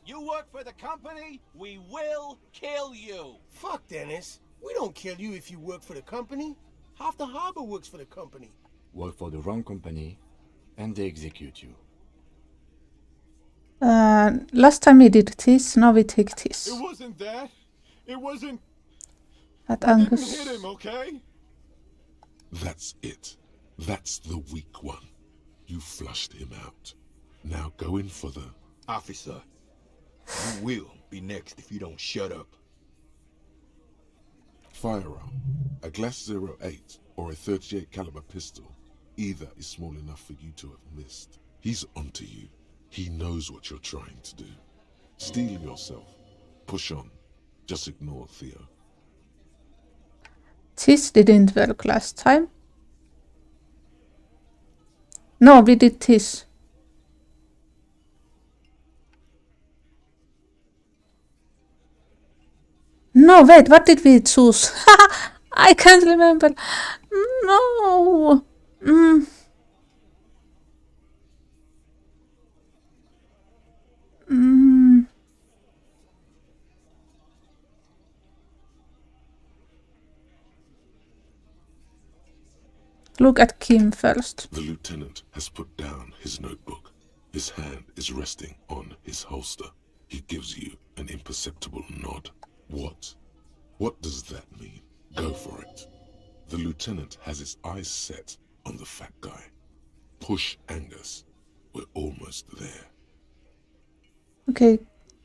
You work for the company, we will kill you. Fuck, Dennis. We don't kill you if you work for the company. Half the harbor works for the company. Work for the wrong company, and they execute you. Last time we did this, now we take this. It wasn't that. It wasn't... At I Angus. didn't hit him, okay? That's it. That's the weak one. You flushed him out. Now go in for the... Officer, you will be next if you don't shut up. Firearm. A Glass 08 or a 38 caliber pistol. Either is small enough for you to have missed. He's onto you. He knows what you're trying to do. Steel yourself. Push on. Just ignore Theo. This didn't work last time. No, we did this. No, wait, what did we choose? I can't remember. No. Look at Kim first. The lieutenant has put down his notebook. His hand is resting on his holster. He gives you an imperceptible nod. What? What does that mean? Go for it. The lieutenant has his eyes set on the fat guy. Push Angus. We're almost there. Okay,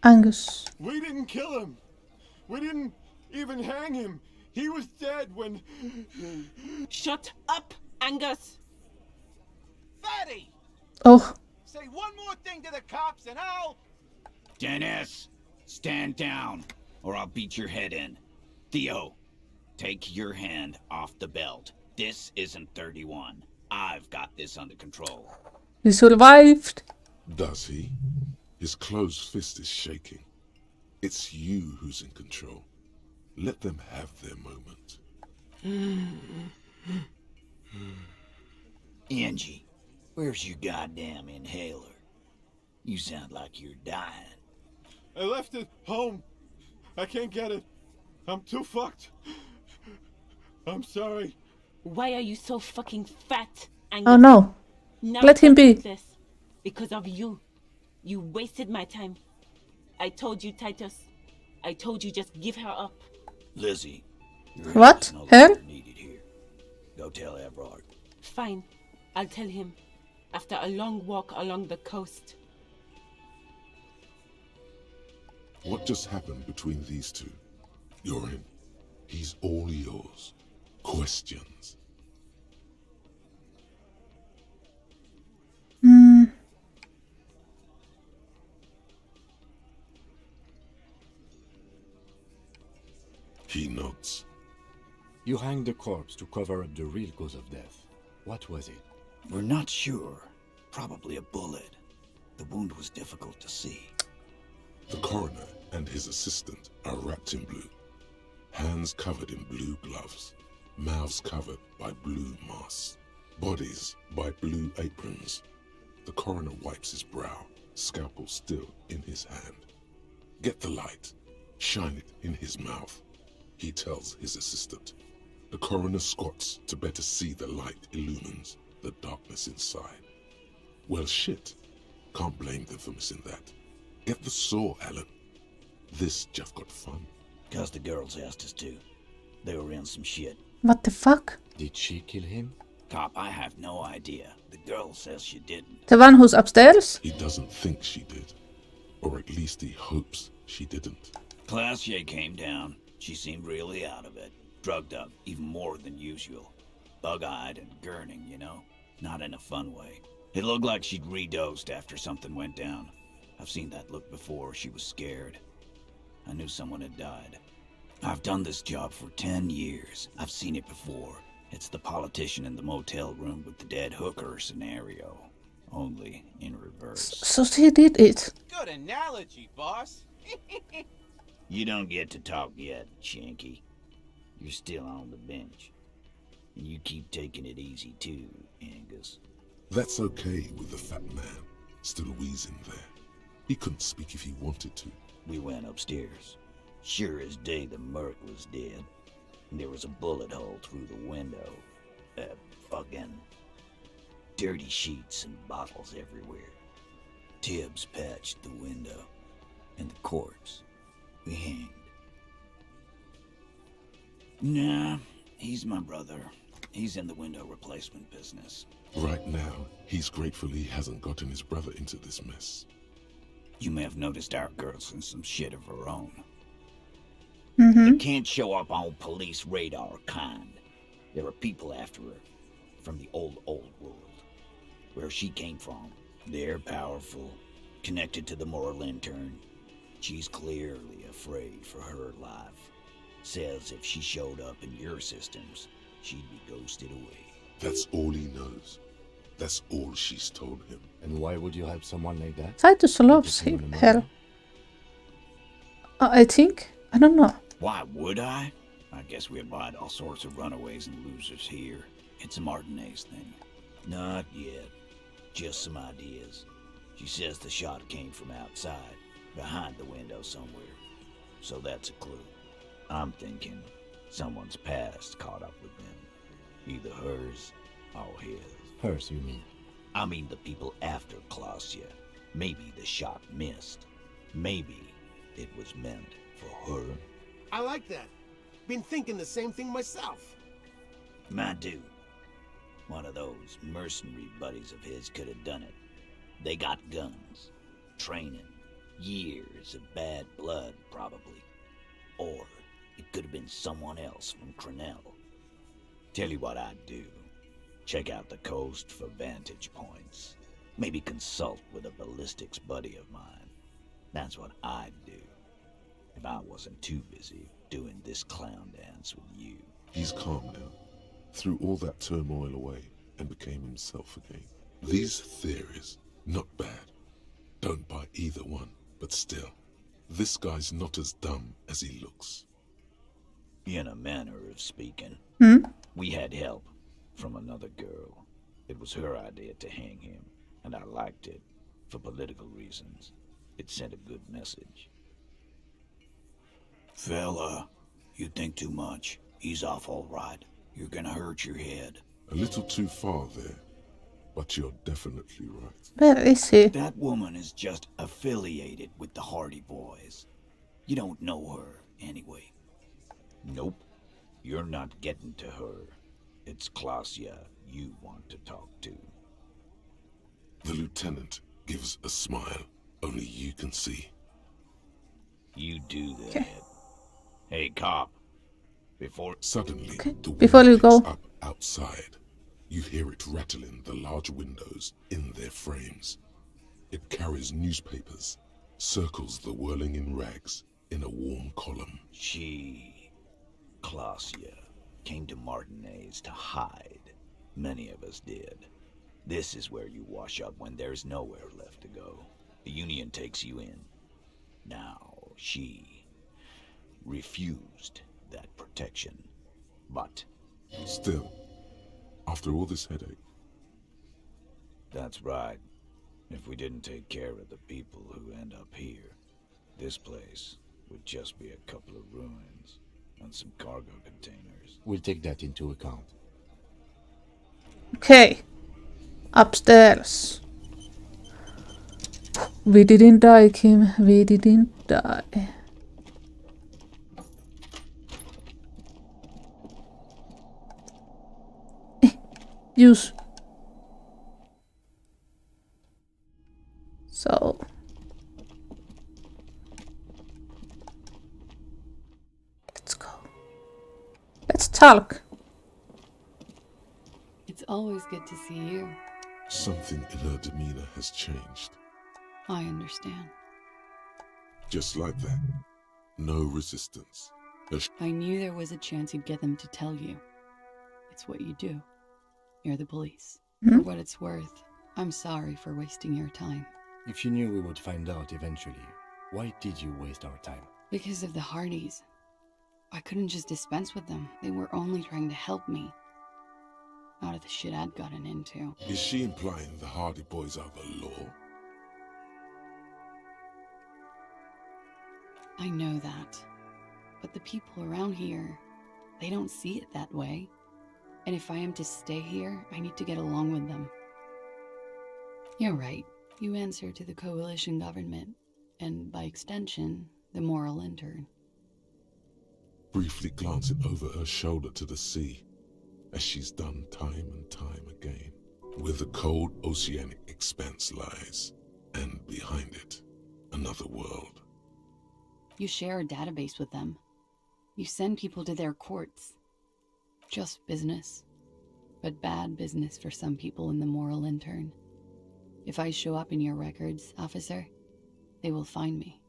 Angus. We didn't kill him. We didn't even hang him. He was dead when... Shut up, Angus! Fatty! Oh. Say one more thing to the cops and I'll... Dennis, stand down, or I'll beat your head in. Theo, take your hand off the belt. This isn't 31. I've got this under control. He survived. Does he? His closed fist is shaking. It's you who's in control. Let them have their moment. Angie, where's your goddamn inhaler? You sound like you're dying. I left it home. I can't get it. I'm too fucked. I'm sorry. Why are you so fucking fat, Angus? Oh no. Now Let him be. this. Because of you. You wasted my time. I told you, Titus. I told you just give her up. Lizzie. What? Her? Go tell Everard. Fine. I'll tell him. After a long walk along the coast. What just happened between these two? You're in. He's all yours. Questions. He nods. You hanged the corpse to cover up the real cause of death. What was it? We're not sure. Probably a bullet. The wound was difficult to see. The coroner and his assistant are wrapped in blue. Hands covered in blue gloves. Mouths covered by blue masks. Bodies by blue aprons. The coroner wipes his brow, scalpel still in his hand. Get the light. Shine it in his mouth. He tells his assistant. The coroner squats to better see the light illumines the darkness inside. Well, shit. Can't blame them for missing that. Get the saw, Alan. This just got fun. 'Cause the girls asked us to. They were in some shit. What the fuck? Did she kill him? Cop, I have no idea. The girl says she didn't. The one who's upstairs? He doesn't think she did. Or at least he hopes she didn't. Classier came down. She seemed really out of it. Drugged up, even more than usual. Bug-eyed and gurning, you know? Not in a fun way. It looked like she'd redosed after something went down. I've seen that look before. She was scared. I knew someone had died. I've done this job for 10 years. I've seen it before. It's the politician in the motel room with the dead hooker scenario. Only in reverse. So she did it. Good analogy, boss. You don't get to talk yet, Shanky. You're still on the bench. And you keep taking it easy too, Angus. That's okay with the fat man still wheezing there. He couldn't speak if he wanted to. We went upstairs. Sure as day the Merc was dead. And there was a bullet hole through the window. Fucking dirty sheets and bottles everywhere. Tibbs patched the window. And the corpse. We hanged. Nah, he's my brother. He's in the window replacement business. Right now, he's grateful he hasn't gotten his brother into this mess. You may have noticed our girl's in some shit of her own. Mm-hmm. It can't show up on police radar kind. There are people after her from the old world. Where she came from. They're powerful, connected to the moral intern. She's clearly afraid for her life. Says if she showed up in your systems, she'd be ghosted away. That's all he knows. That's all she's told him. And why would you help someone like that? Titus loves her. I think. I don't know. Why would I? I guess we abide all sorts of runaways and losers here. It's a Martinez thing. Not yet. Just some ideas. She says the shot came from outside, behind the window somewhere. So that's a clue. I'm thinking someone's past caught up with them. Either hers or his. Hers, you mean? I mean the people after Klausya. Maybe the shot missed. Maybe it was meant for her. I like that. Been thinking the same thing myself. My dude. One of those mercenary buddies of his could have done it. They got guns, training, years of bad blood, probably. Or it could have been someone else from Crenell. Tell you what I'd do. Check out the coast for vantage points. Maybe consult with a ballistics buddy of mine. That's what I'd do. If I wasn't too busy doing this clown dance with you. He's calm now. Threw all that turmoil away and became himself again. These theories, not bad. Don't buy either one, but still. This guy's not as dumb as he looks. In a manner of speaking. We had help from another girl. It was her idea to hang him, and I liked it for political reasons. It sent a good message. Fella, you think too much. He's off all right. You're gonna hurt your head. A little too far there, but you're definitely right. Where is he? That woman is just affiliated with the Hardy Boys. You don't know her, anyway. Nope. You're not getting to her. It's Klausya you want to talk to. The lieutenant gives a smile only you can see. You do that. Hey, cop. Suddenly, the Before you wind go. picks up outside. You hear it rattling the large windows in their frames. It carries newspapers, circles the whirling in rags in a warm column. She, Klausya, came to Martinez to hide. Many of us did. This is where you wash up when there's nowhere left to go. The Union takes you in. Now, she refused that protection. But still, after all this headache. That's right. If we didn't take care of the people who end up here, this place would just be a couple of ruins and some cargo containers. We'll take that into account. Okay. Upstairs. We didn't die, Kim. We didn't die. Use. So. Let's go. Let's talk. It's always good to see you. Something in her demeanor has changed. I understand. Just like that. No resistance. I knew there was a chance you'd get them to tell you. It's what you do. You're the police. For what it's worth, I'm sorry for wasting your time. If you knew we would find out eventually, why did you waste our time? Because of the Hardys. I couldn't just dispense with them. They were only trying to help me out of the shit I'd gotten into. Is she implying the Hardy Boys are the law? I know that. But the people around here, they don't see it that way. And if I am to stay here, I need to get along with them. You're right. You answer to the coalition government, and by extension, the moral intern. Briefly glancing over her shoulder to the sea, as she's done time and time again, where the cold oceanic expanse lies, and behind it, another world. You share a database with them. You send people to their courts. Just business. But bad business for some people in the moral intern. If I show up in your records, officer, they will find me.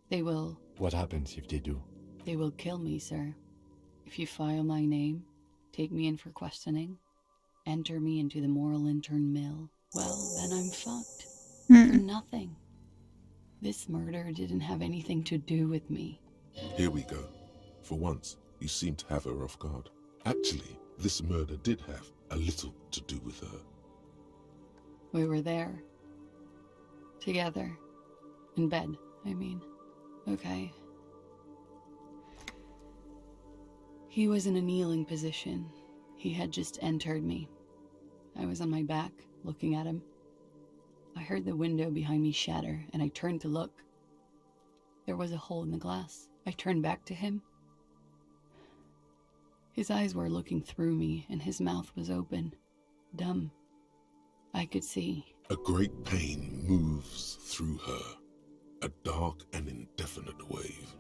They will... What happens if they do? They will kill me, sir. If you file my name, take me in for questioning, enter me into the moral intern mill, well, then I'm fucked. For nothing. This murder didn't have anything to do with me. Here we go. For once, you seem to have her off guard. Actually, this murder did have a little to do with her. We were there. Together. In bed, I mean. Okay. He was in a kneeling position. He had just entered me. I was on my back, looking at him. I heard the window behind me shatter, and I turned to look. There was a hole in the glass. I turned back to him. His eyes were looking through me, and his mouth was open. Dumb. I could see. A great pain moves through her, a dark and indefinite wave.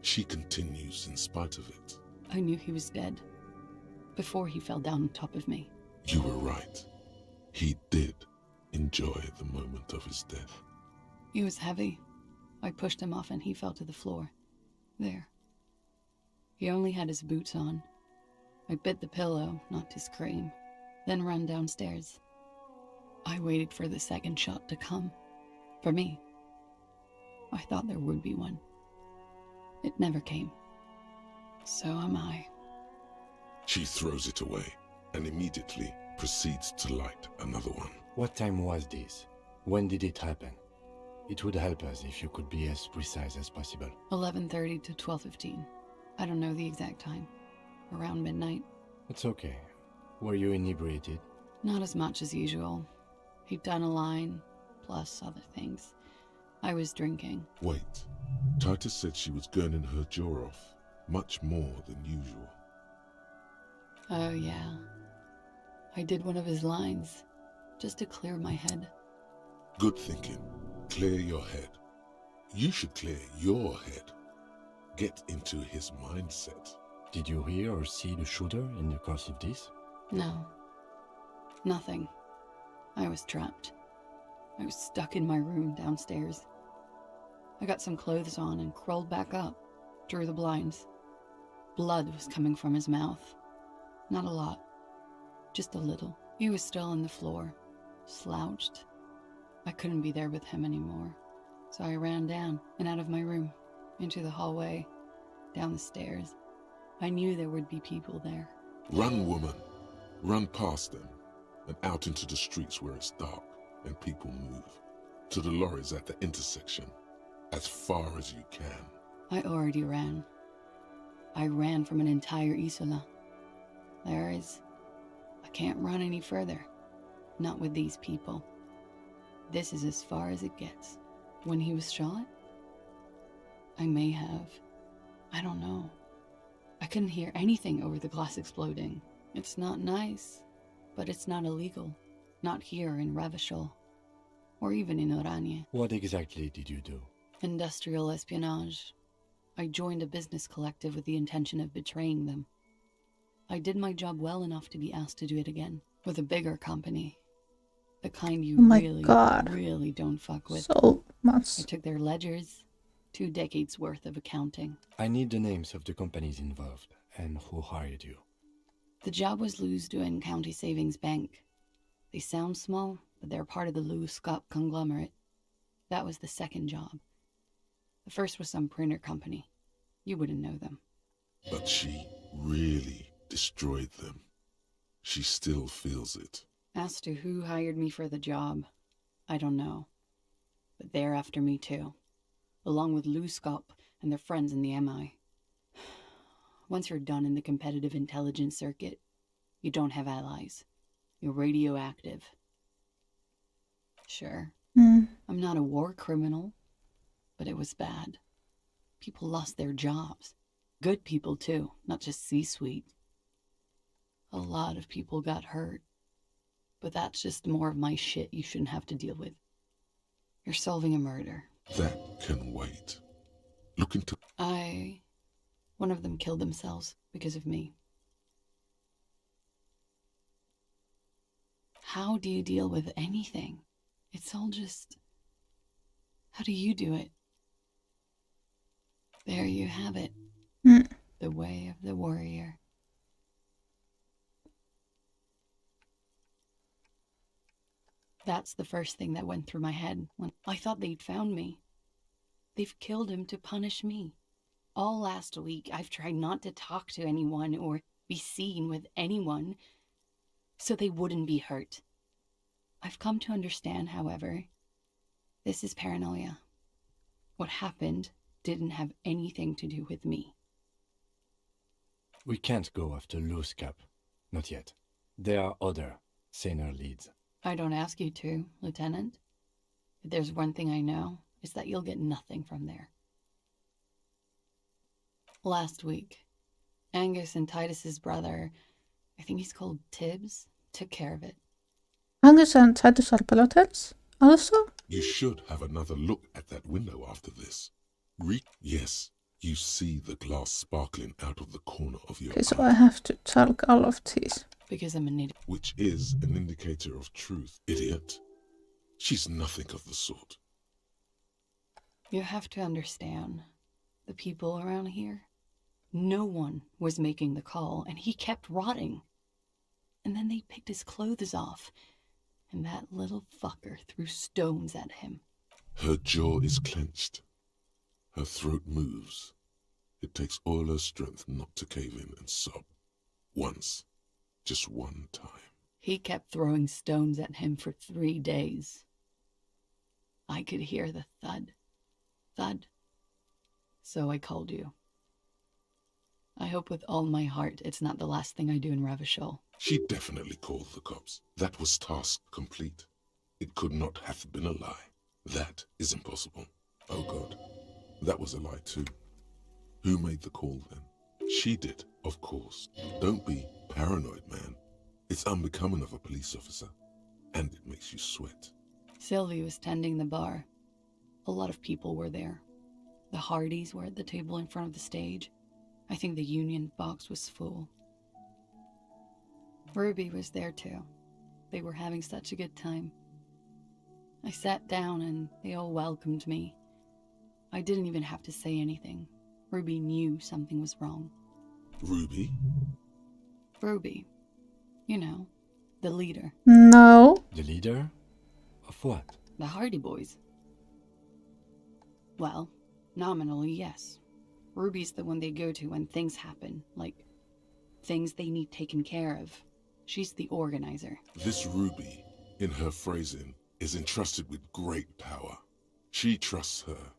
She continues in spite of it. I knew he was dead, before he fell down on top of me. You were right. He did enjoy the moment of his death. He was heavy. I pushed him off and he fell to the floor. There. He only had his boots on. I bit the pillow, not to scream, then ran downstairs. I waited for the second shot to come. For me. I thought there would be one. It never came. So am I. She throws it away and immediately proceeds to light another one. What time was this? When did it happen? It would help us if you could be as precise as possible. 11:30 to 12:15. I don't know the exact time. Around midnight. It's okay. Were you inebriated? Not as much as usual. He'd done a line, plus other things. I was drinking. Wait. Titus said she was gurning her jaw off, much more than usual. Oh, yeah. I did one of his lines, just to clear my head. Good thinking. Clear your head. You should clear your head. Get into his mindset. Did you hear or see the shooter in the course of this? No. Nothing. I was trapped. I was stuck in my room downstairs. I got some clothes on and crawled back up, drew the blinds. Blood was coming from his mouth. Not a lot. Just a little. He was still on the floor, slouched. I couldn't be there with him anymore. So I ran down and out of my room, into the hallway, down the stairs. I knew there would be people there. Run, woman. Run past them and out into the streets where it's dark and people move. To the lorries at the intersection, as far as you can. I already ran. I ran from an entire Isola. I can't run any further. Not with these people. This is as far as it gets. When he was shot? I may have. I don't know. I couldn't hear anything over the glass exploding. It's not nice, but it's not illegal. Not here in Revachol. Or even in Oranje. What exactly did you do? Industrial espionage. I joined a business collective with the intention of betraying them. I did my job well enough to be asked to do it again. With a bigger company. The kind you really don't fuck with. So much. I took their ledgers. 2 decades worth of accounting. I need the names of the companies involved and who hired you. The job was Lou's and County Savings Bank. They sound small, but they're part of the Lou Scott conglomerate. That was the second job. The first was some printer company. You wouldn't know them. But she really destroyed them. She still feels it. As to who hired me for the job, I don't know. But they're after me too, along with Luskop and their friends in the MI. Once you're done in the competitive intelligence circuit, you don't have allies. You're radioactive. Sure, I'm not a war criminal, but it was bad. People lost their jobs. Good people too, not just C-suite. A lot of people got hurt. But that's just more of my shit you shouldn't have to deal with. You're solving a murder. That can wait. Look into... One of them killed themselves because of me. How do you deal with anything? It's all just... How do you do it? There you have it. The way of the warrior. That's the first thing that went through my head when I thought they'd found me. They've killed him to punish me. All last week, I've tried not to talk to anyone or be seen with anyone so they wouldn't be hurt. I've come to understand, however, this is paranoia. What happened didn't have anything to do with me. We can't go after Luskop. Not yet. There are other, saner leads. I don't ask you to, Lieutenant. If there's one thing I know, it's that you'll get nothing from there. Last week, Angus and Titus's brother, I think he's called Tibbs, took care of it. Angus and Titus are relatives, also? You should have another look at that window after this. Yes, you see the glass sparkling out of the corner of your eye. Okay, so I have to talk all of these. Because I'm an idiot. Which is an indicator of truth, idiot. She's nothing of the sort. You have to understand, the people around here, no one was making the call, and he kept rotting. And then they picked his clothes off, and that little fucker threw stones at him. Her jaw is clenched. Her throat moves. It takes all her strength not to cave in and sob. Once. Just one time. He kept throwing stones at him for 3 days. I could hear the thud. Thud. So I called you. I hope with all my heart it's not the last thing I do in Ravishol. She definitely called the cops. That was task complete. It could not have been a lie. That is impossible. Oh God. That was a lie too. Who made the call then? She did, of course. Don't be paranoid, man. It's unbecoming of a police officer. And it makes you sweat. Sylvie was tending the bar. A lot of people were there. The Hardys were at the table in front of the stage. I think the Union box was full. Ruby was there too. They were having such a good time. I sat down and they all welcomed me. I didn't even have to say anything. Ruby knew something was wrong. Ruby? Ruby. You know, the leader. No. The leader? Of what? The Hardy Boys. Well, nominally, yes. Ruby's the one they go to when things happen, like things they need taken care of. She's the organizer. This Ruby, in her phrasing, is entrusted with great power. She trusts her.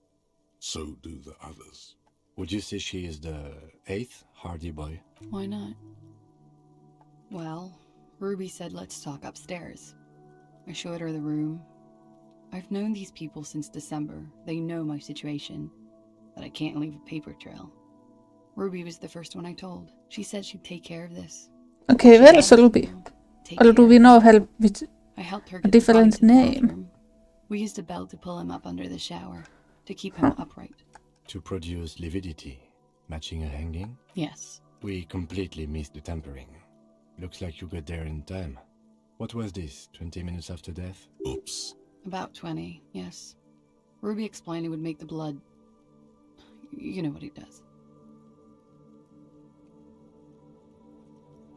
So do the others. Would you say she is the 8th Hardy Boy? Why not? Well, Ruby said let's talk upstairs. I showed her the room. I've known these people since December. They know my situation, that I can't leave a paper trail. Ruby was the first one I told. She said she'd take care of this. Okay, where is Ruby? Or do we know her with I helped her a get different the name? bathroom. We used a belt to pull him up under the shower, to keep him upright. To produce lividity, matching a hanging? Yes. We completely missed the tampering. Looks like you got there in time. What was this, 20 minutes after death? Oops. About 20, yes. Ruby explained it would make the blood... You know what he does.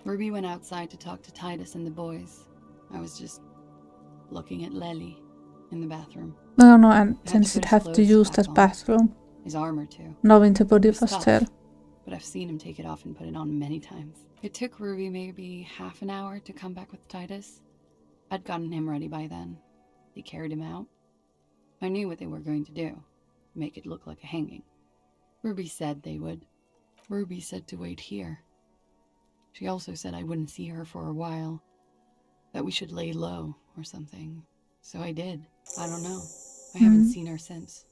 Ruby went outside to talk to Titus and the boys. I was just looking at Lely in the bathroom. No, and since you'd have to use that bathroom. His armor, too. Knowing the body It's was tough, there. but I've seen him take it off and put it on many times. It took Ruby maybe half an hour to come back with Titus. I'd gotten him ready by then. They carried him out. I knew what they were going to do. Make it look like a hanging. Ruby said they would. Ruby said to wait here. She also said I wouldn't see her for a while. That we should lay low or something. So I did. I don't know. I haven't seen her since.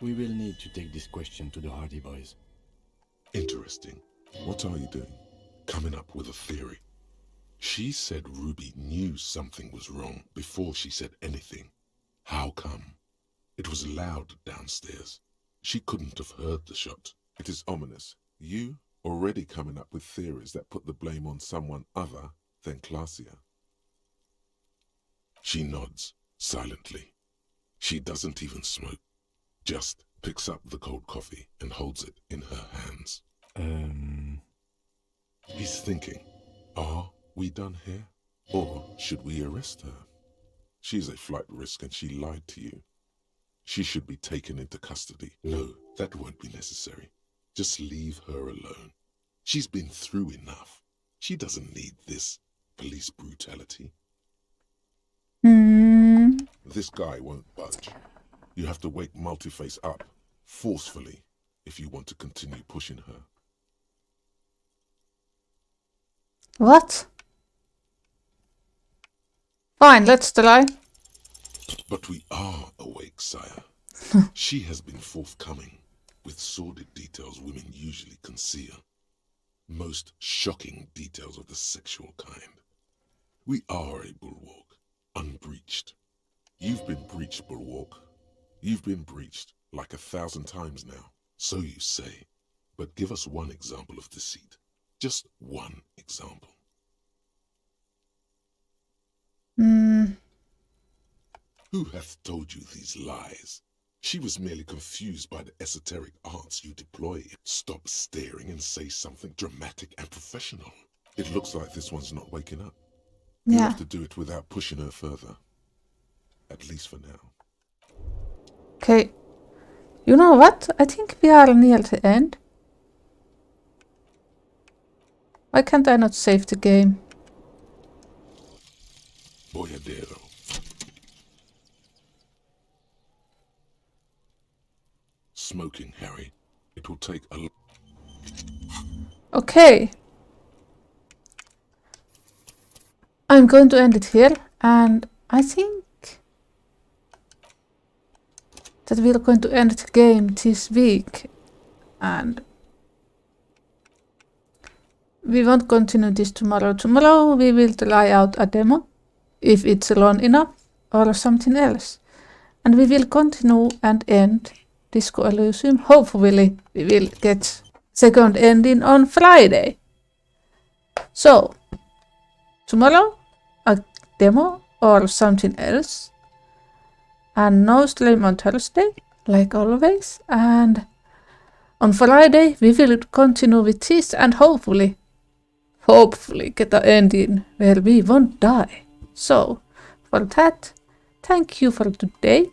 We will need to take this question to the Hardy Boys. Interesting. What are you doing? Coming up with a theory. She said Ruby knew something was wrong before she said anything. How come? It was loud downstairs. She couldn't have heard the shot. It is ominous. You already coming up with theories that put the blame on someone other than Clausia. She nods silently. She doesn't even smoke. Just picks up the cold coffee and holds it in her hands. He's thinking, are we done here? Or should we arrest her? She's a flight risk and she lied to you. She should be taken into custody. No, that won't be necessary. Just leave her alone. She's been through enough. She doesn't need this police brutality. This guy won't budge. You have to wake Multiface up, forcefully, if you want to continue pushing her. What? Fine, let's try. But we are awake, sire. She has been forthcoming with sordid details women usually conceal. Most shocking details of the sexual kind. We are a bulwark, unbreached. You've been breached, bulwark. You've been breached like 1,000 times now. So you say. But give us one example of deceit. Just one example. Who hath told you these lies? She was merely confused by the esoteric arts you deploy. Stop staring and say something dramatic and professional. It looks like this one's not waking up. You have to do it without pushing her further. At least for now. Okay. You know what? I think we are near the end. Why can't I not save the game? Boyadero. Smoking, Harry. It will take a... Okay. I'm going to end it here, and I think that we're going to end the game this week, and we won't continue this tomorrow. Tomorrow we will try out a demo, if it's long enough, or something else. And we will continue and end Disco Elysium. Hopefully we will get second ending on Friday. So, tomorrow a demo or something else. And no stream on Thursday, like always. And on Friday we will continue with this and hopefully get an ending where we won't die. So, for that, thank you for today.